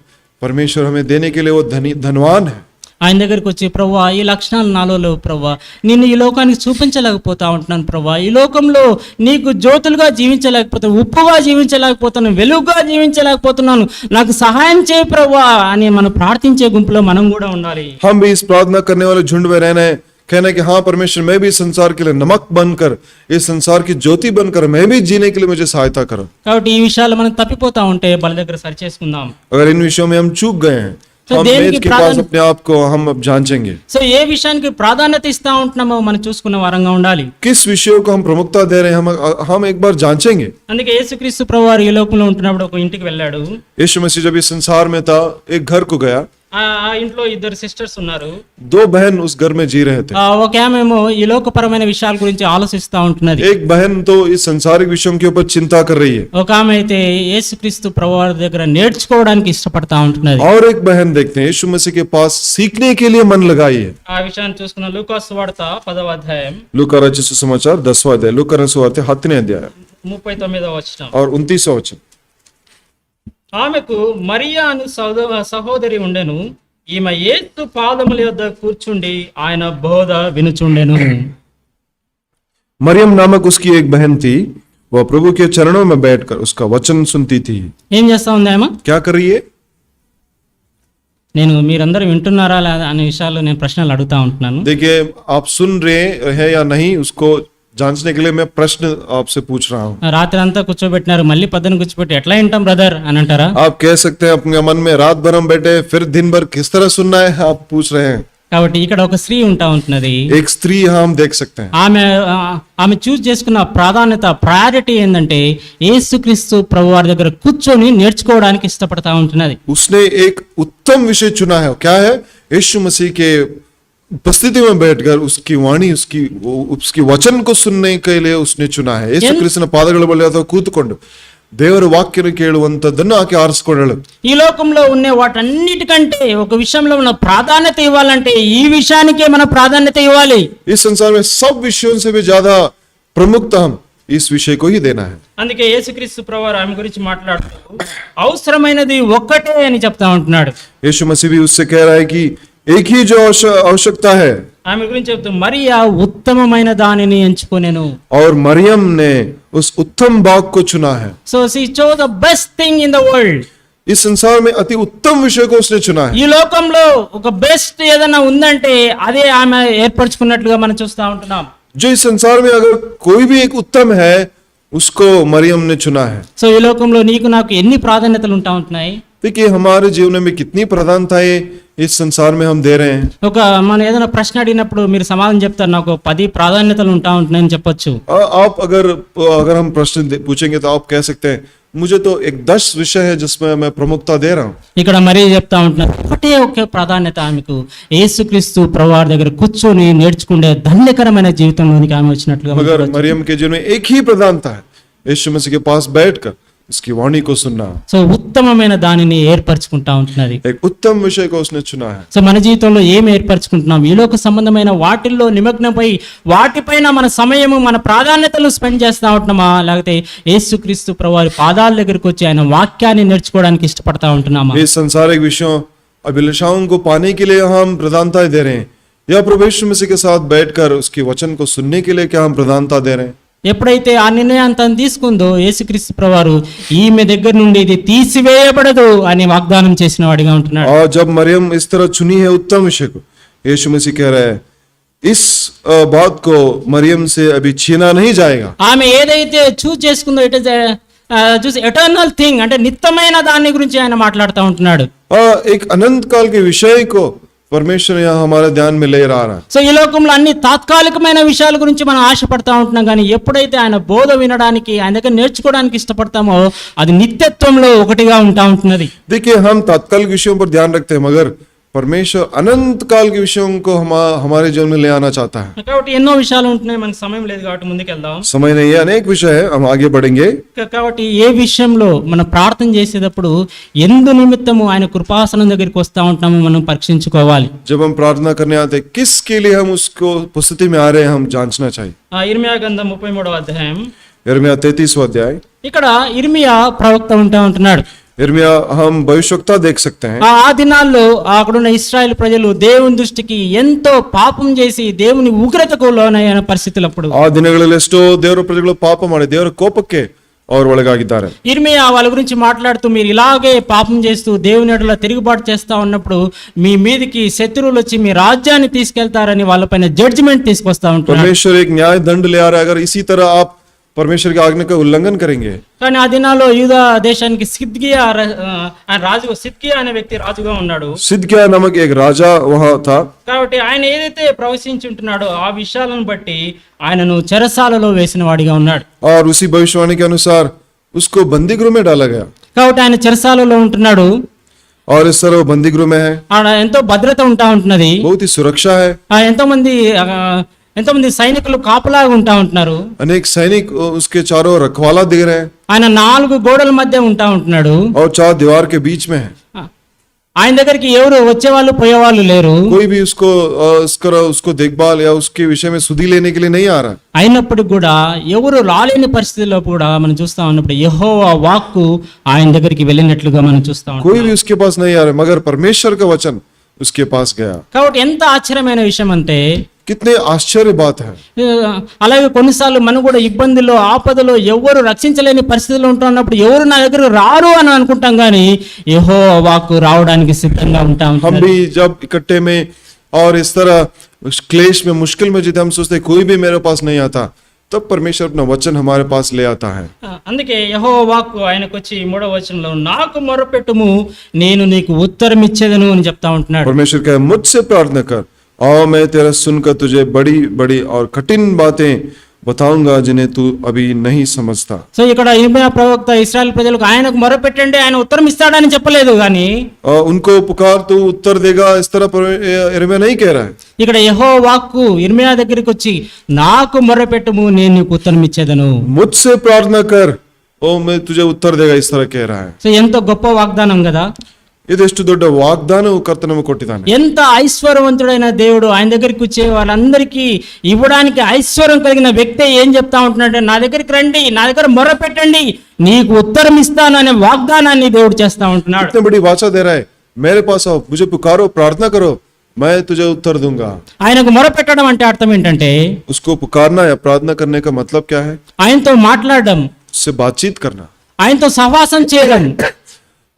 परमेश्वर हमें देने के लिए वो धनवान है. ఆయన దగ్గరికి వచ్చి, ప్రభువా ఈ లక్షణాలు నాలో లేవు ప్రభువా, నిన్ను ఈ లోకానికి చూపించలేకపోతా ఉంటున్నాను ప్రభువా, ఈ లోకంలో నీకు జ్యోతులుగా జీవించలేకపోతున్నాను, ఉప్పుగా జీవించలేకపోతున్నాను, వెలుగుగా జీవించలేకపోతున్నాను, నాకు సహాయం చేయి ప్రభువా అని మనం ప్రార్థించే గుంపులో మనం కూడా ఉండాలి. हम भी इस प्रार्थना करने वाले झुंड में रहना है, कहना कि हाँ परमेश्वर, मैं भी संसार के लिए नमक बनकर, इस संसार की ज्योति बनकर मैं भी जीने के लिए मुझे सहायता करो. కాబట్టి ఈ విషయాలు మనం తప్పిపోతా ఉంటే బల దగ్గర సరి చేసుకుందాం. अगर इन विषयों में हम चूक गए हैं, तो हम देन मेज की के पास अपने आप को हम अब जांचेंगे, సో ఏ విషయానికి ప్రాధాన్యత ఇస్తా ఉంటున్నామో మనం చూసుకున్న వారంగా ఉండాలి. किस विषयों को हम प्रमुखता दे रहे हैं, हम एक बार जांचेंगे. అందుకే యేసుక్రీస్తు ప్రభువారు ఈ లోకంలో ఉంటున్నప్పుడు ఒక ఇంటికి వెళ్ళాడు. यीशु मसीह जब इस संसार में था, एक घर को गया, ఆ ఇంట్లో ఇద్దరు సిస్టర్స్ ఉన్నారు. दो बहन उस घर में जी रहे थे. ఒక ఆమెమో ఈ లోకపరమైన విషయాల గురించి ఆలోచిస్తా ఉంటున్నది. एक बहन तो इस संसारिक विषयों के ऊपर चिंता कर रही है, ఒక ఆమె అయితే యేసుక్రీస్తు ప్రభువారి దగ్గర నేర్చుకోవడానికి ఇష్టపడతా ఉంటున్నది. और एक बहन देखते हैं यीशु मसीह के पास सीखने के लिए मन लगाई है. ఆ విషయాన్ని చూసుకున్న లూకా సువార్త 10వ అధ్యాయం लूका रचित सुसमाचार 10वां अध्याय, लूका रचित सुवार्ता 7वें अध्याय 39వ వచనం. और 29वां वचन. ఆమెకు మరియా అను సహోదరి ఉండెను. ఈమె యేసు పాదముల యొద్ద కూర్చుండి ఆయన బోధ వినుచుండెను. मरियम नामक उसकी एक बहन थी, वह प्रभु के चरणों में बैठकर उसका वचन सुनती थी. ఏం చేస్తా ఉంది ఆమె? क्या कर रही है? నేను మీరందరూ వింటున్నారా లేదా అనే విషయాలు నేను ప్రశ్నలు అడుగుతా ఉంటున్నాను. देखिए, आप सुन रहे हैं या नहीं, उसको जांचने के लिए मैं प्रश्न आपसे पूछ रहा हूँ. రాత్రి అంతా కూర్చోబెట్టినారు, మళ్ళీ పద్దెని కూర్చోబెట్టి ఎట్లా వింటాం బ్రదర్ అని అంటారా? आप कह सकते हैं अपने मन में, रात भर हम बैठे फिर दिन भर किस तरह सुनना है, आप पूछ रहे हैं. కాబట్టి ఇక్కడ ఒక స్త్రీ ఉంటా ఉంటున్నది. एक स्त्री यहाँ हम देख सकते हैं. ఆమె చూస్ చేసుకున్న ప్రయారిటీ ఏంటంటే యేసుక్రీస్తు ప్రభువారి దగ్గర కూర్చొని నేర్చుకోవడానికి ఇష్టపడతా ఉంటున్నది. उसने एक उत्तम विषय चुना है. क्या है? यीशु मसीह के उपस्थिति में बैठकर उसकी वाणी, उसकी वचन को सुनने के लिए उसने चुना है. ಯೇಸು ಕ್ರಿಸ್ತನ ಪಾದಗಳ ಬಳಿ ಅಥವಾ ಕೂತುಕೊಂಡು ದೇವರ ವಾಕ್ಯನ ಕೇಳುವಂತದ್ದನ್ನು ಆಕೆ ಆರಿಸಿಕೊಂಡಳು. ఈ లోకంలో ఉన్న వాటన్నిటికంటే ఒక విషయంలో మన ప్రాధాన్యత ఇవ్వాలంటే ఈ విషయానికే మన ప్రాధాన్యత ఇవ్వాలి. इस संसार में सब विषयों से भी ज्यादा प्रमुखता हम इस विषय को ही देना है. అందుకే యేసుక్రీస్తు ప్రభువారు ఆమె గురించి మాట్లాడుతూ అవసరమైనది ఒక్కటే అని చెప్తా ఉంటున్నాడు. यीशु मसीह भी उससे कह रहा है कि एक ही जो आवश्यकता है, ఆమె గురించి చెప్తూ మరియా ఉత్తమమైన దానిని ఎంచుకొనెను. और मरियम ने उस उत्तम भाग को चुना है. So she chose the best thing in the world. इस संसार में अति उत्तम विषय को उसने चुना है। ఈ లోకంలో ఒక బెస్ట్ ఏదైనా ఉందంటే అదే ఆమె ఏర్పరచుకున్నట్లుగా మనం చూస్తా ఉంటున్నాం. जो इस संसार में अगर कोई भी एक उत्तम है, उसको मरियम ने चुना है। సో ఈ లోకంలో నీకు నాకు ఎన్ని ప్రాధాన్యతలు ఉంటా ఉంటున్నాయి. देखिए हमारे जीवन में कितनी प्रधानताएं इस संसार में हम दे रहे हैं। ఒక మనం ఏదైనా ప్రశ్న అడిగినప్పుడు మీరు సమాధానం చెప్తారు, నాకు 10 ప్రాధాన్యతలు ఉంటా ఉంటున్నాయని చెప్పొచ్చు. आप अगर हम प्रश्न पूछेंगे तो आप कह सकते हैं मुझे तो एक 10 विषय है जिसमें मैं प्रमुखता दे रहा हूँ। ఇక్కడ మరీ చెప్తా ఉంటున్నారు, ఒకటే ఒక ప్రాధాన్యత ఆమెకు, యేసుక్రీస్తు ప్రభువారి దగ్గర కూర్చొని నేర్చుకునే ధన్యకరమైన జీవితంలోనికి ఆమె వచ్చినట్లుగా మనం मगर చూడొచ్చు. मरियम के जीवन में एक ही प्रधानता है, यीशु मसीह के पास बैठकर उसकी वाणी को सुनना। సో ఉత్తమమైన దానిని ఏర్పరచుకుంటా ఉంటున్నది. एक उत्तम विषय को उसने चुना है। సో మన జీవితంలో ఏమి ఏర్పరచుకుంటున్నాం? ఈ లోక సంబంధమైన వాటిల్లో నిమగ్నమై వాటిపైన మన సమయము మన ప్రాధాన్యతలు స్పెండ్ చేస్తా ఉంటున్నామా, లేకపోతే యేసుక్రీస్తు ప్రభువారి పాదాల దగ్గరికి వచ్చి ఆయన వాక్యాన్ని నేర్చుకోవడానికి ఇష్టపడతా ఉంటున్నామా? इस संसारिक विषयों अभिलाषाओं को पाने के लिए हम प्रधानता दे रहे हैं, या प्रभु यीशु मसीह के साथ बैठकर उसके वचन को सुनने के लिए क्या हम प्रधानता दे रहे हैं? ఎప్పుడైతే ఆ నిర్ణయం తను తీసుకుందో యేసుక్రీస్తు ప్రభువారు ఈమె దగ్గర నుండి ఇది తీసివేయబడదు అని వాగ్దానం చేసిన వాడిగా ఉంటున్నాడు. और जब मरियम इस तरह चुनी है उत्तम विषय को, यीशु मसीह कह रहा है इस बात को मरियम से अभी छीना नहीं जाएगा। ఆమె ఏదైతే చూస్ చేసుకుందో ఇట్ ఇస్ చూసి ఎటర్నల్ థింగ్, అంటే నిత్యమైన దాని గురించి ఆయన మాట్లాడుతూ ఉంటున్నాడు. एक अनंत काल के विषय को परमेश्वर यहाँ हमारे ध्यान में ले रहा है। సో ఈ లోకంలో అన్ని తాత్కాలికమైన విషయాల గురించి మనం ఆశపడతా ఉంటున్నాం, కానీ ఎప్పుడైతే ఆయన బోధ వినడానికి ఆయన దగ్గర నేర్చుకోవడానికి ఇష్టపడతామో అది నిత్యత్వంలో ఒకటిగా ఉంటా ఉంటున్నది. देखिए हम तात्कालिक विषयों पर ध्यान रखते हैं, मगर परमेश्वर अनंत काल के विषयों को हमारे जीवन में ले आना चाहता है। కాబట్టి ఎన్నో విషయాలు ఉంటున్నాయి, మనకు సమయం లేదు కాబట్టి ముందుకెళ్దాం. समय नहीं है, अनेक विषय है, हम आगे बढ़ेंगे। కాబట్టి ఏ విషయంలో మనం ప్రార్థన చేసేటప్పుడు ఎందు నిమిత్తము ఆయన కృపాసనం దగ్గరికి వస్తా ఉంటామో మనం పరీక్షించుకోవాలి. जब हम प्रार्थना करने आते हैं, किसके लिए हम उसको उपस्थिति में आ रहे हैं, हम जांचना चाहिए। ఇర్మియా గ్రంథం 33వ అధ్యాయం. यिर्मयाह 33वां अध्याय। ఇక్కడ ఇర్మియా ప్రవక్త ఉంటా ఉంటున్నాడు. यिर्मयाह हम भविष्यवक्ता देख सकते हैं। ఆ దినాల్లో అక్కడున్న ఇశ్రాయేల్ ప్రజలు దేవుని దృష్టికి ఎంతో పాపం చేసి దేవుని ఉగ్రతకు లోనైన పరిస్థితులు అప్పుడు ಆ ದಿನಗಳಲ್ಲಿ ಎಷ್ಟೋ ದೇವರ ಪ್ರಜೆಗಳು ಪಾಪ ಮಾಡಿ ದೇವರ ಕೋಪಕ್ಕೆ ಅವರು ಒಳಗಾಗಿದ್ದಾರೆ. ఇర్మియా వాళ్ళ గురించి మాట్లాడుతూ మీరు ఇలాగే పాపం చేస్తూ దేవుని ఎడల తిరుగుబాటు చేస్తా ఉన్నప్పుడు మీ మీదకి శత్రువులు వచ్చి మీ రాజ్యాన్ని తీసుకెళ్తారని వాళ్ళపైన జడ్జిమెంట్ తీసుకొస్తా ఉంటారు. परमेश्वर एक न्याय दंड ले आ रहा है, अगर इसी तरह आप परमेश्वर की आज्ञा का उल्लंघन करेंगे। కానీ ఆ దినాల్లో యూదా దేశానికి సిద్కియా ఆయన రాజు, సిద్కియా అనే వ్యక్తి రాజుగా ఉన్నాడు. सिदकिय्याह नामक एक राजा वहां था। కాబట్టి ఆయన ఏదైతే ప్రవచించి ఉంటున్నాడో ఆ విషయాలను బట్టి ఆయనను చెరసాలలో వేసిన వాడిగా ఉన్నాడు. और उसी भविष्यवाणी के अनुसार उसको बंदी गृह में डाला गया, కాబట్టి ఆయన చెరసాలలో ఉంటున్నాడు. और इस तरह वो बंदी गृह में है, ఆడ ఎంతో భద్రత ఉంటా ఉంటున్నది, बहुत ही सुरक्षा है। ఎంతో మంది సైనికులు కాపలాగా ఉంటా ఉంటున్నారు. अनेक सैनिक उसके चारों रखवाला दे रहे हैं, ఆయన 4 గోడల మధ్య ఉంటా ఉంటున్నాడు. और 4 दीवार के बीच में है। ఆయన దగ్గరికి ఎవరు వచ్చేవాళ్ళు పోయేవాళ్ళు లేరు. कोई भी उसको देखभाल या उसके विषय में सुधि लेने के लिए नहीं आ रहा। అయినప్పటికీ కూడా ఎవరు రాలేని పరిస్థితుల్లో కూడా మనం చూస్తా ఉన్నప్పుడు యెహోవా వాక్కు ఆయన దగ్గరికి వెళ్ళినట్లుగా మనం చూస్తా ఉంటాం. कोई भी उसके पास नहीं आ रहा, मगर परमेश्वर का वचन उसके पास गया। కాబట్టి ఎంత ఆశ్చర్యమైన విషయం అంటే कितने आश्चर्य बात है। అలాగే కొన్నిసార్లు మనం కూడా ఇబ్బందుల్లో ఆపదలో ఎవరు రక్షించలేని పరిస్థితుల్లో ఉంటున్నప్పుడు ఎవరు నా దగ్గర రారు అని అనుకుంటాం, కానీ యెహోవా వాక్కు రావడానికి సిద్ధంగా ఉంటాం. हम भी जब इकट्ठे में और इस तरह क्लेश में मुश्किल में जीते, हम सोचते कोई भी मेरे पास नहीं आता, तब परमेश्वर अपना वचन हमारे पास ले आता है। అందుకే యెహోవా వాక్కు ఆయనకు వచ్చి 3వ వచనంలో నాకు మొరపెట్టుము నేను నీకు ఉత్తరం ఇచ్చేదను అని చెప్తా ఉంటున్నాడు. परमेश्वर कहे मुझसे प्रार्थना कर और मैं तेरा सुनकर तुझे बड़ी बड़ी और कठिन बातें बताऊंगा जिन्हें तू अभी नहीं समझता। సో ఇక్కడ ఇర్మియా ప్రవక్త ఇశ్రాయేల్ ప్రజలకు ఆయనకు మొరపెట్టండి ఆయన ఉత్తరం ఇస్తాడని చెప్పలేదు, కానీ उनको पुकार तू उत्तर देगा इस तरह यिर्मयाह नहीं कह रहा है। ఇక్కడ యెహోవా వాక్కు ఇర్మియా దగ్గరికి వచ్చి నాకు మొరపెట్టుము నేను నీకు ఉత్తరం ఇచ్చేదను, मुझसे प्रार्थना कर ओ मैं तुझे उत्तर देगा इस तरह कह रहा है। సో ఎంతో గొప్ప వాగ్దానం కదా. ಇದು ಎಷ್ಟು ದೊಡ್ಡ ವಾಗ್ದಾನವು ಕರ್ತನು ನಮಗೆ ಕೊಟ್ಟಿದ್ದಾನೆ. ఎంత ఐశ్వర్యవంతుడైన దేవుడు ఆయన దగ్గరికి వచ్చే వాళ్ళందరికీ ఇవ్వడానికి ఐశ్వర్యం కలిగిన వ్యక్తి ఏం చెప్తా ఉంటున్నాడంటే నా దగ్గరికి రండి, నా దగ్గర మొర పెట్టండి, నీకు ఉత్తరం ఇస్తాను అనే వాగ్దానాన్ని దేవుడు చేస్తా ఉంటున్నాడు. इतनी बड़ी वाचा दे रहा है, मेरे पास आओ, मुझे पुकारो, प्रार्थना करो, मैं तुझे उत्तर दूंगा। ఆయనకు మొర పెట్టడం అంటే అర్థం ఏంటంటే उसको पुकारना या प्रार्थना करने का मतलब क्या है? ఆయనతో మాట్లాడడం, उससे बातचीत करना, ఆయనతో సహవాసం చేయడం,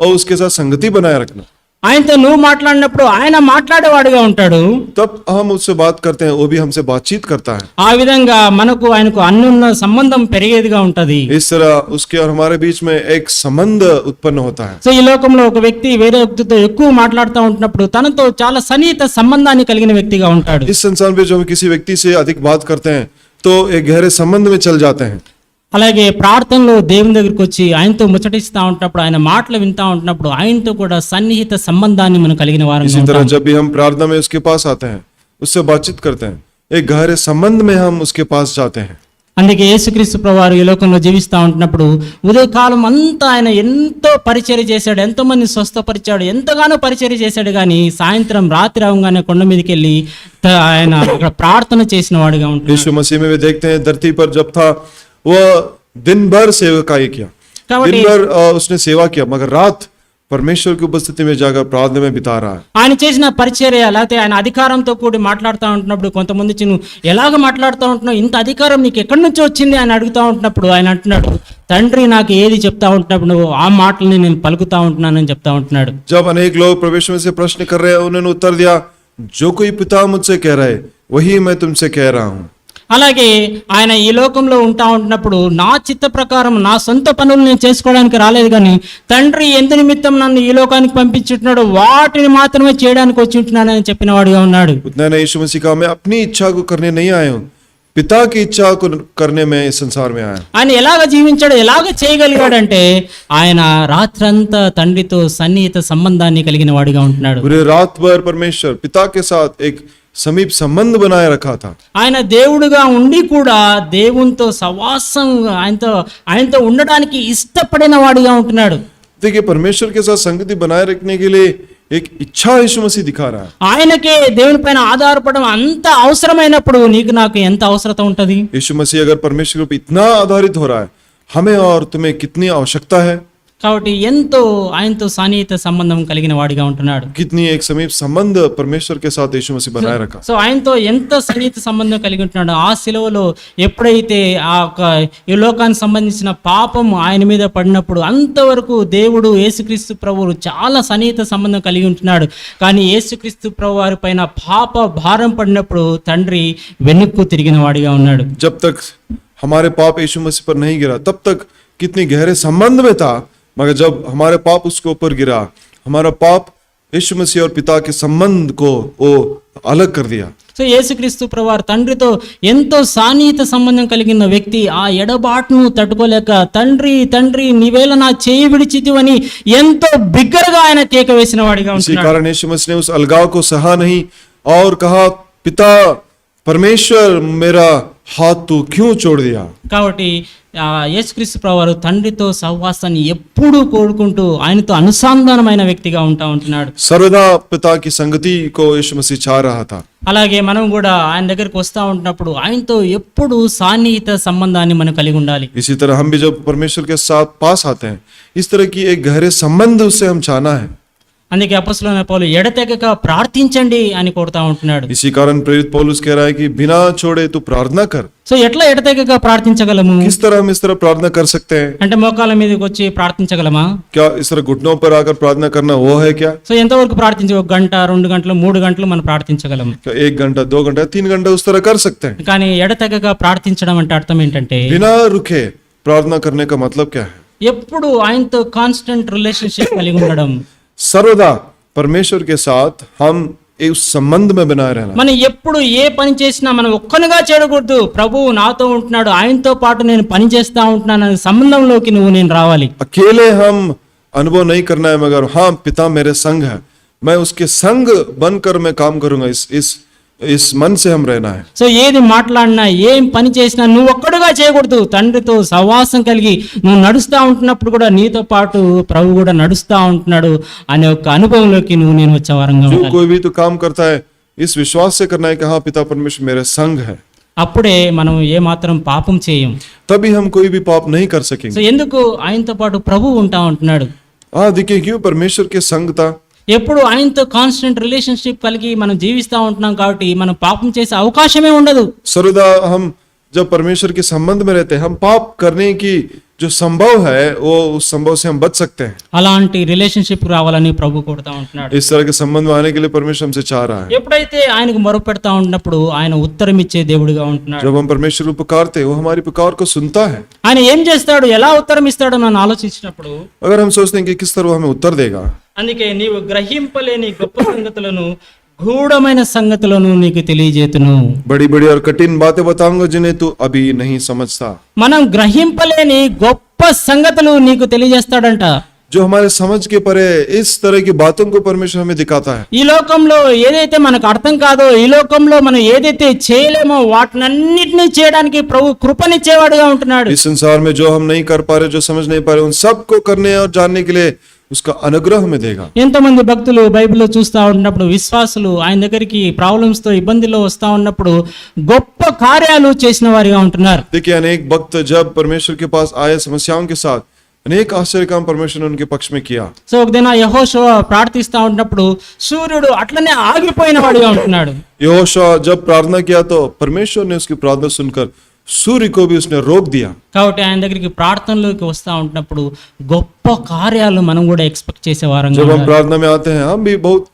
और उसके साथ संगति बनाए रखना। ఆయనతో నువ్వు మాట్లాడినప్పుడు ఆయన మాట్లాడేవాడుగా ఉంటాడు. तब हम उससे बात करते हैं, वो भी हमसे बातचीत करता है। ఆ విధంగా మనకు ఆయనకు అన్నున్న సంబంధం పెరిగేదిగా ఉంటది. इस तरह उसके और हमारे बीच में एक संबंध उत्पन्न होता है। సో ఈ లోకంలో ఒక వ్యక్తి వేరే వ్యక్తితో ఎక్కువ మాట్లాడుతూ ఉంటున్నప్పుడు తనతో చాలా సన్నిహిత సంబంధాన్ని కలిగిన వ్యక్తిగా ఉంటాడు. इस संसार में जब हम किसी व्यक्ति से अधिक बात करते हैं तो एक गहरे संबंध में चल जाते हैं। అలాగే ప్రార్థనలో దేవుని దగ్గరికి వచ్చి ఆయనతో ముచ్చటిస్తూ ఉంటున్నప్పుడు, ఆయన మాటలు వింటూ ఉంటున్నప్పుడు ఆయనతో కూడా సన్నిహిత సంబంధాన్ని మనం కలిగిన వారంగా इसी तरह ఉంటాం. जब भी हम प्रार्थना में उसके पास आते हैं, उससे बातचीत करते हैं, एक गहरे संबंध में हम उसके पास जाते हैं। అందుకే యేసుక్రీస్తు ప్రభువారు ఈ లోకంలో జీవిస్తూ ఉంటున్నప్పుడు ఉదయకాలం అంతా ఆయన ఎంతో పరిచర్య చేశాడు, ఎంతో మంది స్వస్థపరిచాడు, ఎంతగానో పరిచర్య చేశాడు. కానీ సాయంత్రం రాత్రి అవగానే కొండ మీదకి వెళ్ళి ఆయన అక్కడ ప్రార్థన చేసిన వాడిగా ఉంటాడు. यीशु मसीह में भी देखते हैं, धरती पर जब था वो दिन भर सेवकाई किया, दिन भर उसने सेवा किया, मगर रात परमेश्वर की उपस्थिति में जाकर प्रार्थना में बिता रहा है। ఆయన చేసిన పరిచర్య లేకపోతే ఆయన అధికారంతో కూడి మాట్లాడుతూ ఉంటున్నప్పుడు కొంతమంది నువ్వు ఎలాగ మాట్లాడుతూ ఉంటున్నావు, ఇంత అధికారం నీకు ఎక్కడి నుంచి వచ్చింది అని అడుగుతూ ఉంటున్నప్పుడు ఆయన అంటున్నాడు, తండ్రి నాకు ఏది చెప్తా ఉంటున్నప్పుడు నువ్వు ఆ మాటల్ని నేను పలుకుతా ఉంటున్నానని చెప్తా ఉంటున్నాడు. जब अनेक लोग प्रवेश में से प्रश्न कर रहे हैं, उन्होंने उत्तर दिया, जो कोई पिता मुझसे कह रहा है वही मैं तुमसे कह रहा हूँ। అలాగే ఆయన ఈ లోకంలో ఉంటా ఉంటున్నప్పుడు నా చిత్త ప్రకారం నా సొంత పనులు నేను చేసుకోవడానికి రాలేదు, కానీ తండ్రి ఎందు నిమిత్తం నన్ను ఈ లోకానికి పంపించుంటున్నాడు వాటిని మాత్రమే చేయడానికి వచ్చి ఉంటున్నానని చెప్పిన వాడిగా ఉన్నాడు. उतना यीशु मसीह कहा, मैं अपनी इच्छा को करने नहीं आया हूँ, पिता की इच्छा को करने में इस संसार में आया। ఆయన ఎలాగ జీవించాడు, ఎలాగ చేయగలిగాడంటే ఆయన రాత్రంతా తండ్రితో సన్నిహిత సంబంధాన్ని కలిగిన వాడిగా ఉంటున్నాడు. पूरे रात भर परमेश्वर पिता के साथ एक समीप संबंध बनाए रखा था। ఆయన దేవుడుగా ఉండి కూడా దేవునితో సవాసం ఆయనతో ఉండడానికి ఇష్టపడిన వాడిగా ఉంటున్నాడు. देखिए, परमेश्वर के साथ संगति बनाए रखने के लिए एक इच्छा यीशु मसीह दिखा रहा है। ఆయనకే దేవుని పైన ఆధారపడడం అంత అవసరమైనప్పుడు నీకు నాకు ఎంత అవసరత ఉంటది. यीशु मसीह अगर परमेश्वर पर इतना आधारित हो रहा है, हमें और तुम्हें कितनी आवश्यकता है। కాబట్టి ఎంతో ఆయనతో సన్నిహిత సంబంధం కలిగిన వాడిగా ఉంటున్నాడు. कितनी एक समीप संबंध परमेश्वर के साथ यीशु मसीह बनाए रखा। సో ఆయనతో ఎంత సన్నిహిత సంబంధం కలిగి ఉంటున్నాడు. ఆ శిలువలో ఎప్పుడైతే ఈ లోకానికి సంబంధించిన పాపం ఆయన మీద పడినప్పుడు అంతవరకు దేవుడు యేసుక్రీస్తు ప్రభువు చాలా సన్నిహిత సంబంధం కలిగి ఉంటున్నాడు. కానీ యేసుక్రీస్తు ప్రభు వారి పైన పాప భారం పడినప్పుడు తండ్రి వెనుక్కు తిరిగిన వాడిగా ఉన్నాడు. जब तक हमारे पाप यीशु मसीह पर नहीं गिरा, तब तक कितनी गहरे संबंध में था, मगर जब हमारे पाप उसके ऊपर गिरा, हमारा पाप यीशु मसीह और पिता के संबंध को वो अलग कर दिया। సో యేసుక్రీస్తు ప్రభువారు తండ్రితో ఎంతో సాన్నిహిత సంబంధం కలిగిన వ్యక్తి ఆ ఎడబాటును తట్టుకోలేక తండ్రి తండ్రి నీవేళ నా చేయి విడిచితివని ఎంతో బిగ్గరగా ఆయన కేక వేసిన వాడిగా इसी ఉంటున్నాడు. कारण यीशु मसीह ने उस अलगाव को सहा नहीं और कहा, पिता परमेश्वर, मेरा हाथ तू क्यों छोड़ दिया। కాబట్టి యేసుక్రీస్తు ప్రభువారు తండ్రితో సహవాసాన్ని ఎప్పుడూ కోరుకుంటూ ఆయనతో అనుసంధానమైన వ్యక్తిగా ఉంటున్నాడు. सर्वदा पिता की संगति को यीशु मसीह चाह रहा था। అలాగే మనం కూడా ఆయన దగ్గరికి వస్తూ ఉంటున్నప్పుడు ఆయనతో ఎప్పుడు సాన్నిహిత సంబంధాన్ని మనం కలిగి ఉండాలి. इसी तरह हम भी जब परमेश्वर के साथ पास आते हैं, इस तरह की एक गहरे संबंध उससे हम चाहना है। అందుకే అపొస్తలుడైన పౌలు ఎడతెగక ప్రార్థించండి అని కోరుతా ఉంటున్నాడు. इसी कारण प्रेरित पौलुस कह रहा है कि बिना छोड़े तू प्रार्थना कर। సో ఎట్లా ఎడతెగక ప్రార్థించగలము? किस तरह हम इस तरह प्रार्थना कर सकते हैं? అంటే మోకాళ్ళ మీదకి వచ్చి ప్రార్థించగలమా? क्या इस तरह घुटनों पर आकर प्रार्थना करना वो है क्या? సో ఎంతవరకు ప్రార్థించ 1 గంట 2 గంటలు 3 గంటలు మనం ప్రార్థించగలము. क्या 1 घंटा 2 घंटा 3 घंटा उस तरह कर सकते हैं? కానీ ఎడతెగక ప్రార్థించడం అంటే అర్థం ఏంటంటే बिना रुके प्रार्थना करने का मतलब क्या है? ఎప్పుడు ఆయనతో కాన్స్టెంట్ రిలేషన్షిప్ కలిగి ఉండడం. सर्वदा परमेश्वर के साथ हम उस संबंध में बनाए रहना। మనం ఎప్పుడు ఏ పని చేసినా మనం ఒక్కనిగా చేయకూడదు. ప్రభువు నాతో ఉంటున్నాడు, ఆయనతో పాటు నేను పని చేస్తా ఉంటున్నాను అనే సంబంధంలోకి నేను రావాలి. अकेले हम अनुभव नहीं करना है, मगर हाँ, पिता मेरे संग है, मैं उसके संग बनकर मैं काम करूंगा। इस मन से हम रहना है। సో ఏది మాట్లాడినా ఏం పని చేసినా నువ్వు ఒక్కడుగా చేయకూడదు. తండ్రితో సహవాసం కలిగి నువ్వు నడుస్తూ ఉంటున్నప్పుడు కూడా నీతో పాటు ప్రభు కూడా నడుస్తూ ఉంటున్నాడు అనే ఒక అనుభవంలోకి నేను వచ్చే వారంగా जो ఉండాలి. कोई भी तो काम करता है, इस विश्वास से करना है कि हाँ, पिता परमेश्वर मेरे संग है। అప్పుడే మనం ఏ మాత్రం పాపం చేయం. तभी हम कोई भी पाप नहीं कर సో सकेंगे। ఎందుకు ఆయనతో పాటు ప్రభు ఉంటా ఉంటున్నాడు. हाँ, देखिए क्यों परमेश्वर के संग था। ఎప్పుడు ఆయనతో కాన్స్టెంట్ రిలేషన్షిప్ కలిగి మనం జీవిస్తూ ఉంటున్నాం కాబట్టి మనం పాపం చేసే అవకాశమే ఉండదు. सर्वदा हम जब परमेश्वर के संबंध में रहते हैं, हम पाप करने की जो संभव है वो उस संभव से हम बच सकते हैं। అలాంటి రిలేషన్షిప్ రావాలని ప్రభు కోరుతా ఉంటున్నాడు. इस तरह के संबंध में आने के लिए परमेश्वर हमसे चाह रहा है। ఎప్పుడైతే ఆయనకు మొరపెడతా ఉన్నప్పుడు ఆయన ఉత్తరం ఇచ్చే దేవుడిగా ఉంటున్నాడు. जब हम परमेश्वर को पुकारते वो हमारी पुकार को सुनता है। ఆయన ఏం చేస్తాడు, ఎలా ఉత్తరం ఇస్తాడో నన్ను ఆలోచించినప్పుడు अगर हम सोचते हैं कि किस तरह वो हमें उत्तर देगा, అందుకే నీవు గ్రహింపలేని గొప్ప సంగతులను గూఢమైన సంగతులను నీకు తెలియజేతును. बड़ी बड़ी और कठिन बातें बताऊंगा जिन्हें तू अभी नहीं समझता। మనం గ్రహింపలేని గొప్ప సంగతులు నీకు తెలియజేస్తాడంట. जो हमारे समझ के परे इस तरह की बातों को परमेश्वर हमें दिखाता है। ఈ లోకంలో ఏదైతే మనకు అర్థం కాదో, ఈ లోకంలో మనం ఏదైతే చేయలేమో వాటినన్నిటినీ చేయడానికి ప్రభు కృపనిచ్చేవాడుగా ఉంటున్నాడు. इस संसार में जो हम नहीं कर पा रहे, जो समझ नहीं पा रहे, उन सबको करने और जानने के लिए उसका अनुग्रह हमें देगा। ఎంతమంది భక్తులు బైబిల్లో చూస్తా ఉన్నప్పుడు, విశ్వాసులు ఆయన దగ్గరికి ప్రాబ్లమ్స్ తో ఇబ్బందుల్లో వస్తా ఉన్నప్పుడు గొప్ప కార్యాలు చేసిన వారిగా ఉంటున్నారు. देखिए, अनेक भक्त जब परमेश्वर के पास आए समस्याओं के साथ, अनेक आश्चर्य काम परमेश्वर ने उनके पक्ष में किया। సో ఒక దిన యెహోషువ ప్రార్థిస్తా ఉన్నప్పుడు సూర్యుడు అట్లనే ఆగిపోయిన వాడిగా ఉంటున్నాడు. यहोशुआ जब प्रार्थना किया तो परमेश्वर ने उसकी प्रार्थना सुनकर सूर्य को भी उसने रोक दिया। కాబట్టి ఆయన దగ్గరికి ప్రార్థనలోకి వస్తా ఉంటున్నప్పుడు గొప్ప కార్యాలు మనం కూడా ఎక్స్పెక్ట్ చేసే వారంగా जब हम ఉండాలి. प्रार्थना में आते हैं, हम भी बहुत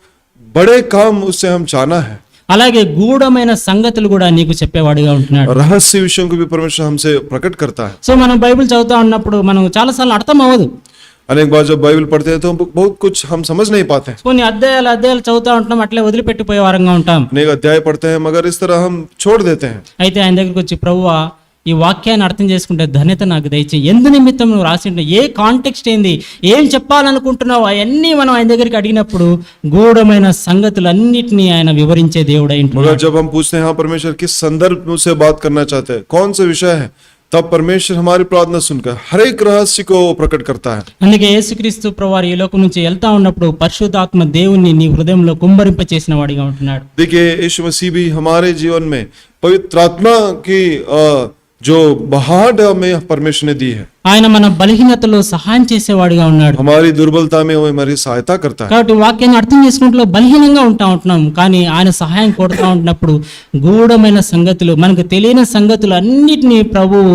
बड़े काम उससे हम चाहना है। అలాగే గూఢమైన సంగతులు కూడా నీకు చెప్పేవాడిగా ఉంటున్నాడు. और रहस्य विषयों को भी परमेश्वर हमसे प्रकट करता है। సో మనం బైబిల్ చదువుతా ఉన్నప్పుడు మనం చాలాసార్లు అర్థం అవ్వదు. अनेक बार जब बाइबल पढ़ते हैं तो बहुत कुछ हम समझ नहीं पाते हैं। కొన్ని అధ్యాయాలు చదువుతా ఉంటున్నాం, అట్లే వదిలిపెట్టిపోయే వారంగా ఉంటాం. अनेक अध्याय पढ़ते हैं मगर इस तरह हम छोड़ देते हैं। అయితే ఆయన దగ్గరికి వచ్చి ప్రభువా ఈ వాక్యాన్ని అర్థం చేసుకుంటే ధన్యత నాకు దయచేయి, ఎందు నిమిత్తం నువ్వు రాసిండు, ఏ కాంటెక్స్ట్ ఏంది, ఏం చెప్పాలనుకుంటున్నావు, అవన్నీ మనం ఆయన దగ్గరికి అడిగినప్పుడు గూఢమైన సంగతులన్నిటినీ ఆయన వివరించే దేవుడై ఉంటున్నాడు. मगर जब हम पूछते हैं हाँ परमेश्वर किस संदर्भ में उससे बात करना चाहते हैं, कौन सा विषय है, तब परमेश्वर हमारी प्रार्थना सुनकर हर एक रहस्य को प्रकट करता है। అందుకే యేసుక్రీస్తు ప్రభువారు ఈ లోకం నుంచి వెళ్తా ఉన్నప్పుడు పరిశుద్ధాత్మ దేవుణ్ణి నీ హృదయంలో కుమ్మరింప చేసిన వాడిగా ఉంటున్నాడు. देखिए, यीशु मसीह भी हमारे जीवन में पवित्र आत्मा की जो बहाट हमें परमेश्वर ने दी है। ఆయన మన బలహీనతలో సహాయం చేసేవాడిగా ఉన్నాడు. हमारी दुर्बलता में वो हमारी सहायता करता है। కాబట్టి వాక్యాన్ని అర్థం చేసుకుంటూ బలహీనంగా ఉంటున్నాం, కానీ ఆయన సహాయం కోరుతా ఉంటున్నప్పుడు గూఢమైన సంగతులు, మనకు తెలియని సంగతులు అన్నిటినీ ప్రభువు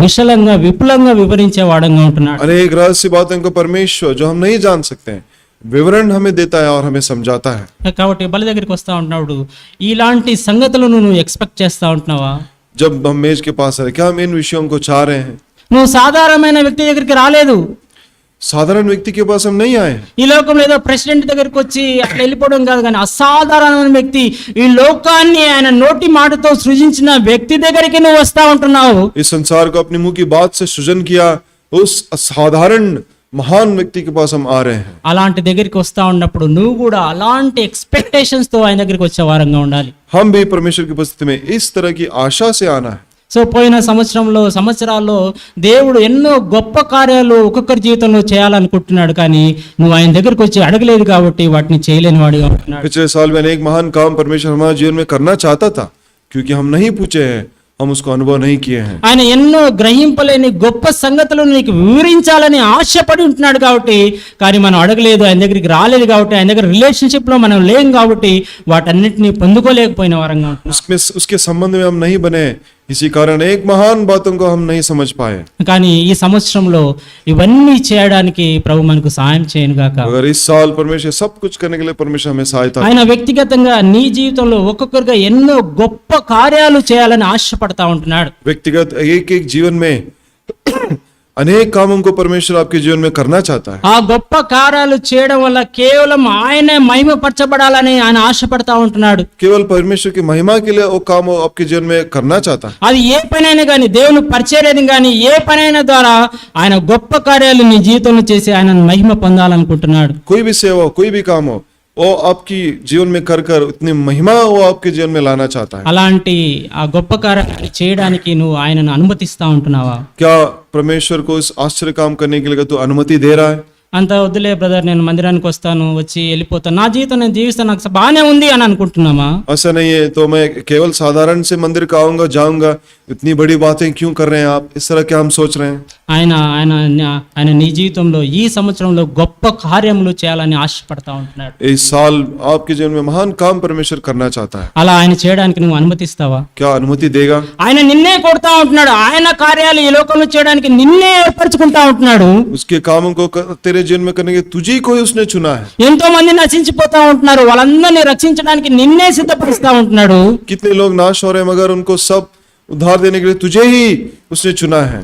విశలంగా విపులంగా వివరించే వాడంగా ఉంటున్నాడు. अनेक रहस्य बातों को परमेश्वर जो हम नहीं जान सकते हैं विवरण हमें देता है और हमें समझाता है। కాబట్టి బలి దగ్గరికి వస్తా ఉంటున్నాడు, ఇలాంటి సంగతులను నువ్వు ఎక్స్పెక్ట్ చేస్తా ఉంటున్నావా? जब हम मेज के पास है, क्या हम इन विषयों को चाह रहे हैं? నువ్వు సాధారణమైన వ్యక్తి దగ్గరికి రాలేదు. साधारण व्यक्ति के पास हम नहीं आए। ఈ లోకంలో ఏదో ప్రెసిడెంట్ దగ్గరికి వచ్చి అట్లా వెళ్ళిపోవడం కాదు, కానీ అసాధారణమైన వ్యక్తి, ఈ లోకాన్ని ఆయన నోటి మాటతో సృజించిన వ్యక్తి దగ్గరికి నువ్వు వస్తా ఉంటున్నావు. इस संसार को अपनी मुंह की बात से सृजन किया उस असाधारण महान व्यक्ति के पास हम आ रहे हैं। అలాంటి దగ్గరికి వస్తా ఉన్నప్పుడు నువ్వు కూడా అలాంటి ఎక్స్పెక్టేషన్స్ తో ఆయన దగ్గరికి వచ్చే వారంగా ఉండాలి. हम भी परमेश्वर की उपस्थिति में इस तरह की आशा से आना है। సో పోయిన సంవత్సరాల్లో దేవుడు ఎన్నో గొప్ప కార్యాలు ఒక్కొక్కరి జీవితంలో చేయాలనుకుంటున్నాడు, కానీ నువ్వు ఆయన దగ్గరికి వచ్చి అడగలేదు కాబట్టి వాటిని చేయలేని వాడిగా ఉంటున్నాడు. पिछले साल में अनेक महान काम परमेश्वर हमारे जीवन में करना चाहता था, क्योंकि हम नहीं पूछे हैं, हम उसको अनुभव नहीं किए हैं। ఆయన ఎన్నో గ్రహింపలేని గొప్ప సంగతులను నీకు వివరించాలని ఆశపడి ఉంటున్నాడు కాబట్టి, కానీ మనం అడగలేదు, ఆయన దగ్గరికి రాలేదు కాబట్టి, ఆయన దగ్గర రిలేషన్షిప్ లో మనం లేం కాబట్టి వాటన్నిటిని పొందుకోలేకపోయిన వారంగా ఉంటున్నాం. उसके संबंध में हम नहीं बने, इसी कारण एक महान बातों को हम नहीं समझ पाए। కానీ ఈ సంవత్సరంలో ఇవన్నీ చేయడానికి ప్రభు మనకు సహాయం చేయను గాక. अगर इस साल परमेश्वर सब कुछ करने के लिए परमेश्वर हमें सहायता ఆయన వ్యక్తిగతంగా నీ జీవితంలో ఒక్కొక్కరుగా ఎన్నో గొప్ప కార్యాలు చేయాలని ఆశపడతా ఉంటున్నాడు. व्यक्तिगत एक एक जीवन में अनेक कामों को परमेश्वर आपके जीवन में करना चाहता है। ఆ గొప్ప కార్యాలు చేయడం వల్ల కేవలం ఆయనే మహిమపరచబడాలని ఆయన ఆశపడతా ఉంటున్నాడు. केवल परमेश्वर की महिमा के लिए वो काम वो आपके जीवन में करना चाहता है। అది ఏ పనైనా కానీ, దేవుని పరిచర్యని కానీ ఏ పనైనా ద్వారా ఆయన గొప్ప కార్యాలు నీ జీవితంలో చేసి ఆయన మహిమ పొందాలనుకుంటున్నాడు. कोई भी सेवा हो, कोई भी काम हो, वो आपकी जीवन में कर कर उतनी महिमा वो आपके जीवन में लाना चाहता है। అలాంటి ఆ గొప్ప కార్యాలు చేయడానికి నువ్వు ఆయనను అనుమతిస్తా ఉంటున్నావా? क्या परमेश्वर को इस आश्चर्य काम करने के लिए तू अनुमति दे रहा है? అంత వద్దులే బ్రదర్, నేను మందిరానికి వస్తాను, వచ్చి వెళ్ళిపోతాను, నా జీవితం నేను జీవిస్తాను, నాకు బాగానే ఉంది అని అనుకుంటున్నామా? ऐसा नहीं है तो मैं केवल साधारण से मंदिर का आऊंगा जाऊंगा इतनी बड़ी बातें क्यों कर रहे हैं आप, इस तरह क्या हम सोच रहे हैं? ఆయన ఆయన ఆయన నీ జీవితంలో ఈ సంవత్సరంలో గొప్ప కార్యములు చేయాలని ఆశపడతా ఉంటున్నాడు. इस साल आपके जीवन में महान काम परमेश्वर करना चाहता है। అలా ఆయన చేయడానికి నువ్వు అనుమతిస్తావా? क्या अनुमति देगा? ఆయన నిన్నే కొడతా ఉంటున్నాడు. ఆయన కార్యాలు ఈ లోకంలో చేయడానికి నిన్నే ఏర్పరచుకుంటా ఉంటున్నాడు. उसके कामों को तेरे जीवन में करने के तुझी को ही उसने चुना है। ఎంతో మంది నశించిపోతా ఉంటున్నారు, వాళ్ళందరినీ రక్షించడానికి నిన్నే సిద్ధపరుస్తా ఉంటున్నాడు. कितने लोग नाश हो रहे हैं, मगर उनको सब उद्धार देने के लिए तुझे ही उसने चुना है।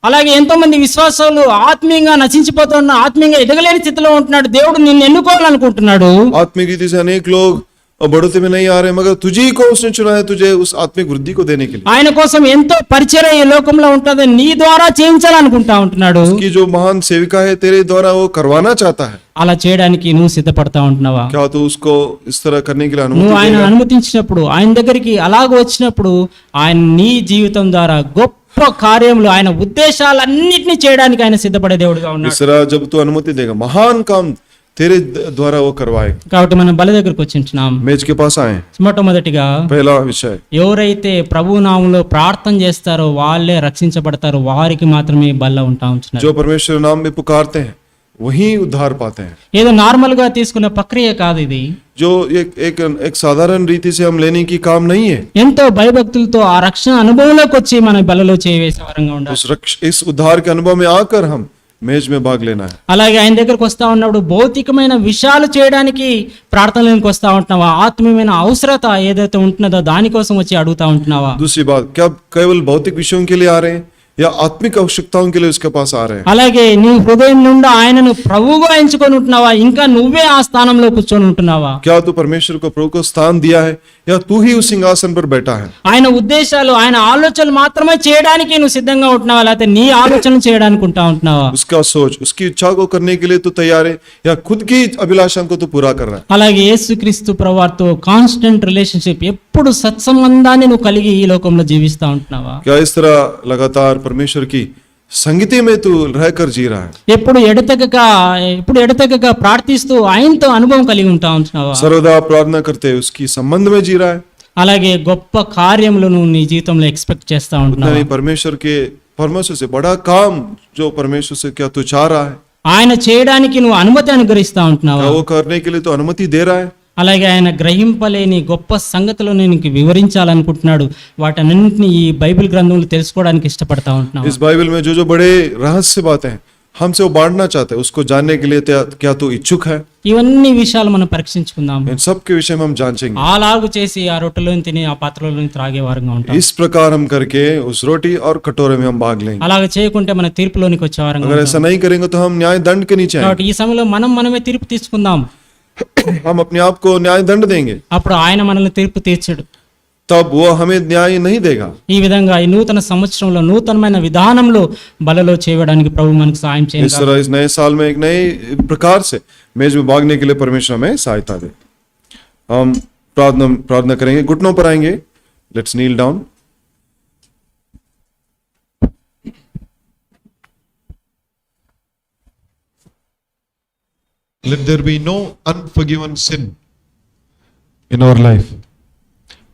అలాగే ఎంతో మంది విశ్వాసాలు ఆత్మీయంగా నశించిపోతున్న, ఆత్మీయంగా ఎదగలేని స్థితిలో ఉంటున్నాడు. దేవుడు నిన్ను ఎన్నుకోవాలనుకుంటున్నాడు. आत्मिक रीति से अनेक लोग बढ़ोतरी में नहीं आ रहे, मगर तुझी को उसने चुना है, तुझे उस आत्मिक वृद्धि को देने के लिए। ఆయన కోసం ఎంతో పరిచర్య ఈ లోకంలో ఉంటుంది, నీ ద్వారా చేయించాలనుకుంటా ఉంటున్నాడు. उसकी जो महान सेविका है तेरे द्वारा वो करवाना चाहता है। అలా చేయడానికి నువ్వు సిద్ధపడతా ఉంటున్నావా? क्या तू उसको इस तरह करने के लिए నువ్వు अनुमति ఆయన देगा? అనుమతించినప్పుడు, ఆయన దగ్గరికి అలాగ వచ్చినప్పుడు ఆయన నీ జీవితం ద్వారా గొప్ప కార్యములు, ఆయన ఉద్దేశాలన్నిటినీ చేయడానికి ఆయన సిద్ధపడే దేవుడిగా इस ఉన్నాడు. तरह जब तू अनुमति देगा, महान काम तेरे द्वारा वो करवाएगा। కాబట్టి మనం బలి దగ్గరకు వచ్చింటున్నాం. मेज के पास आए। మొట్టమొదటిగా पहला विषय, ఎవరైతే ప్రభు నామములో ప్రార్థన చేస్తారో వాళ్ళే రక్షించబడతారు, వారికి మాత్రమే బల్ల ఉంటా ఉంటున్నారు. जो परमेश्वर नाम में पुकारते हैं वही उद्धार पाते हैं। ఏదో నార్మల్ గా తీసుకునే ప్రక్రియ కాదు ఇది. जो एक साधारण रीति से हम लेने की काम नहीं है। ఎంతో భయభక్తులతో ఆ రక్షణ అనుభవంలోకి వచ్చి మన బలలో చేవేసే వరంగా ఉండాలి. इस उद्धार के अनुभव में आकर हम मेज में भाग लेना है। అలాగే ఆయన దగ్గరకు వస్తా ఉన్నప్పుడు భౌతికమైన విషయాలు చేయడానికి ప్రార్థనలకు వస్తా ఉంటున్నావా? ఆత్మీయమైన అవసరత ఏదైతే ఉంటున్నదో దానికోసం వచ్చి అడుగుతా ఉంటున్నావా? दूसरी बात, क्या केवल भौतिक विषयों के लिए आ रहे हैं या आत्मिक आवश्यकताओं के लिए उसके पास आ रहे हैं? అలాగే నీ హృదయం నుండి ఆయనను ప్రభువుగా ఎంచుకొని ఉంటున్నావా? ఇంకా నువ్వే ఆ స్థానంలో కూర్చొని ఉంటున్నావా? क्या तू परमेश्वर को प्रभु को स्थान दिया है या तू ही उस सिंहासन पर बैठा है? ఆయన ఉద్దేశాలు, ఆయన ఆలోచనలు మాత్రమే చేయడానికి నువ్వు సిద్ధంగా ఉంటున్నావా, లేకపోతే నీ ఆలోచన చేయడానికి ఉంటా ఉంటున్నావా? उसका सोच, उसकी इच्छा को करने के लिए तू तैयार है या खुद की अभिलाषा को तू पूरा कर रहा है? అలాగే యేసుక్రీస్తు ప్రభువారితో కాన్స్టెంట్ రిలేషన్షిప్, ఎప్పుడు సత్సంబంధాన్ని నువ్వు కలిగి ఈ లోకంలో జీవిస్తా ఉంటున్నావా? क्या इस तरह लगातार परमेश्वर की संगति में तू रहकर जी रहा है? ఎప్పుడు ఎడతెగక ప్రార్థిస్తూ ఆయనతో అనుభవం కలిగి ఉంటా ఉంటున్నావా? सर्वदा प्रार्थना करते हुए उसकी संबंध में जी रहा है? అలాగే గొప్ప కార్యములను నీ జీవితంలో ఎక్స్పెక్ట్ చేస్తా ఉంటున్నావా? नहीं, परमेश्वर से बड़ा काम जो परमेश्वर से क्या तू चाह रहा है? ఆయన చేయడానికి నువ్వు అనుమతి అనుగ్రహిస్తా ఉంటున్నావా? क्या वो करने के लिए तो अनुमति दे रहा है? అలాగే ఆయన గ్రహింపలేని గొప్ప సంగతులను నీకు వివరించాలనుకుంటున్నాడు. వాటన్నింటినీ ఈ బైబిల్ గ్రంథంలో తెలుసుకోవడానికి ఇష్టపడతా ఉంటున్నావు. इस बाइबल में जो बड़े रहस्य बातें हैं हमसे वो बांटना चाहते हैं, उसको जानने के लिए क्या तू इच्छुक है? ఇవన్నీ విషయాలు మనం పరీక్షించుకుందాం. इन सब के विषय में हम जांचेंगे। అలాగు చేసి ఆ రొట్టెలోని తిని ఆ పాత్రలోని త్రాగే వారంగా ఉంటాం. इस प्रकार हम करके उस रोटी और कटोरे में हम भाग लेंगे। అలాగ చేయకుంటే మన తీర్పులోనికి వచ్చే వారంగా अगर ఉంటాం. ऐसा नहीं करेंगे तो हम न्याय दंड के नीचे आएंगे। కాబట్టి ఈ సమయంలో మనమే తీర్పు తీసుకుందాం. हम अपने आप को न्याय दंड देंगे, అప్పుడు ఆయన మనల్ని తీర్పు తీర్చడు. तब वो हमें न्याय नहीं देगा। ఈ విధంగా ఈ నూతన సంవత్సరంలో నూతనమైన విధానంలో బలలో చేయడానికి ప్రభు మనకు సహాయం इस చేయాలి. तरह इस नए साल में एक नए प्रकार से मेज में भागने के लिए परमेश्वर हमें सहायता दे। हम प्रार्थना करेंगे, घुटनों पर आएंगे। Let's kneel down. Let there be no unforgiven sin in our life.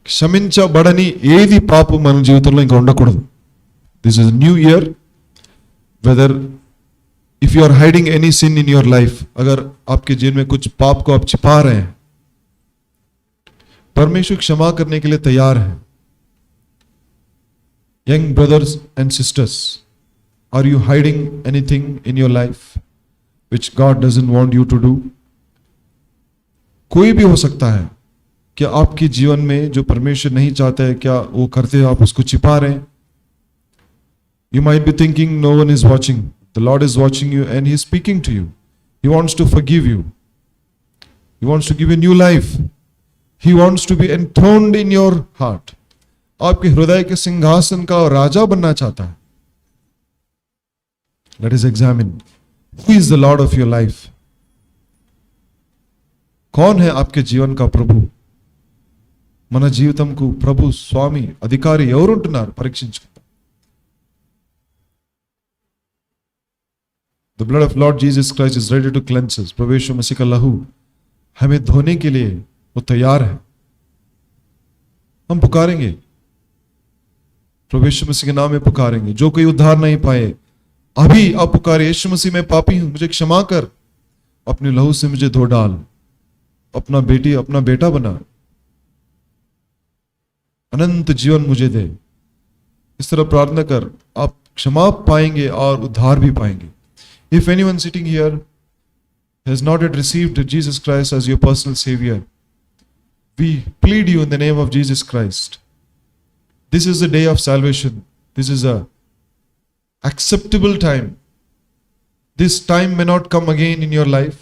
క్షమించబడని ఏది పాపం మన జీవితంలో ఇంకా ఉండకూడదు. This is new year. Whether if you are hiding any sin in your life, अगर आपके जीवन में कुछ पाप को आप छिपा रहे हैं, परमेश्वर क्षमा करने के लिए तैयार है। Young brothers and sisters, are you hiding anything in your life which God doesn't want you to do? कोई भी हो सकता है कि आपके जीवन में जो परमेश्वर नहीं चाहता है, क्या वो करते हो आप उसको छिपा रहे हैं? You might be thinking no one is watching. The Lord is watching you and He is speaking to you. He wants to forgive you. He wants to give you new life. He wants to be enthroned in your heart. आपके हृदय के सिंहासन का राजा बनना चाहता है. Let us examine. Who is the Lord of your life? कौन है आपके जीवन का प्रभु? మన జీవితంకు ప్రభు స్వామి అధికారి ఎవరు ఉంటున్నారు? పరీక్షించుకుందాం. The blood of Lord Jesus Christ is ready to cleanse us. प्रभु यीशु मसीह का लहू हमें धोने के लिए वो तैयार है. हम पुकारेंगे, प्रभु यीशु मसीह के नाम में पुकारेंगे। जो कोई उद्धार नहीं पाए, अभी आप पुकारे, यीशु मसीह मैं पापी हूं, मुझे क्षमा कर, अपने लहू से मुझे धो डाल, अपना बेटा बना, अनंत जीवन मुझे दे। इस तरह प्रार्थना कर, आप क्षमा पाएंगे और उद्धार भी पाएंगे। If anyone sitting here has not yet received Jesus Christ as your personal Savior, we plead you in the name of Jesus Christ. This is the day of salvation. This is a acceptable time. This time may not come again in your life.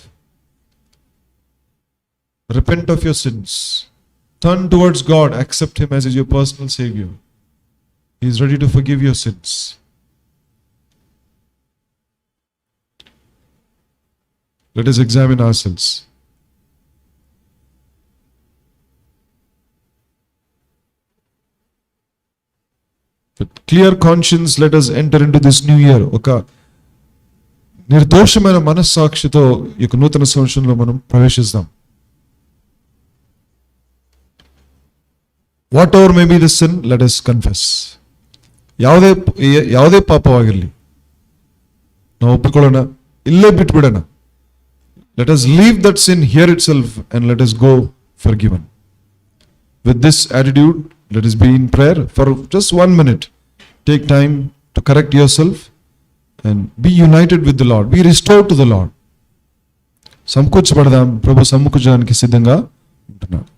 Repent of your sins. Turn towards God. Accept Him as your personal Savior. He is ready to forgive your sins. Let us examine ourselves. With clear conscience, let us enter into this new year. ఒక నిర్దోషమైన మనస్సాక్షితో ఈ యొక్క నూతన సంవత్సరంలో మనం ప్రవేశిస్తాం. Whatever may be the sin, let us confess. ಯಾವುದೇ ಪಾಪವಾಗಿರಲಿ ನಾವು ಒಪ್ಪಿಕೊಳ್ಳೋಣ, ಇಲ್ಲೇ ಬಿಟ್ಬಿಡೋಣ. Let us leave that sin here itself and let us go forgiven. With this attitude, let us be in prayer for just 1 minute. Take time to correct yourself and be united with the Lord. Be restored to the Lord. సంకూర్చబడదాం, ప్రభు సమ్ముఖానికి సిద్ధంగా ఉంటున్నాడు.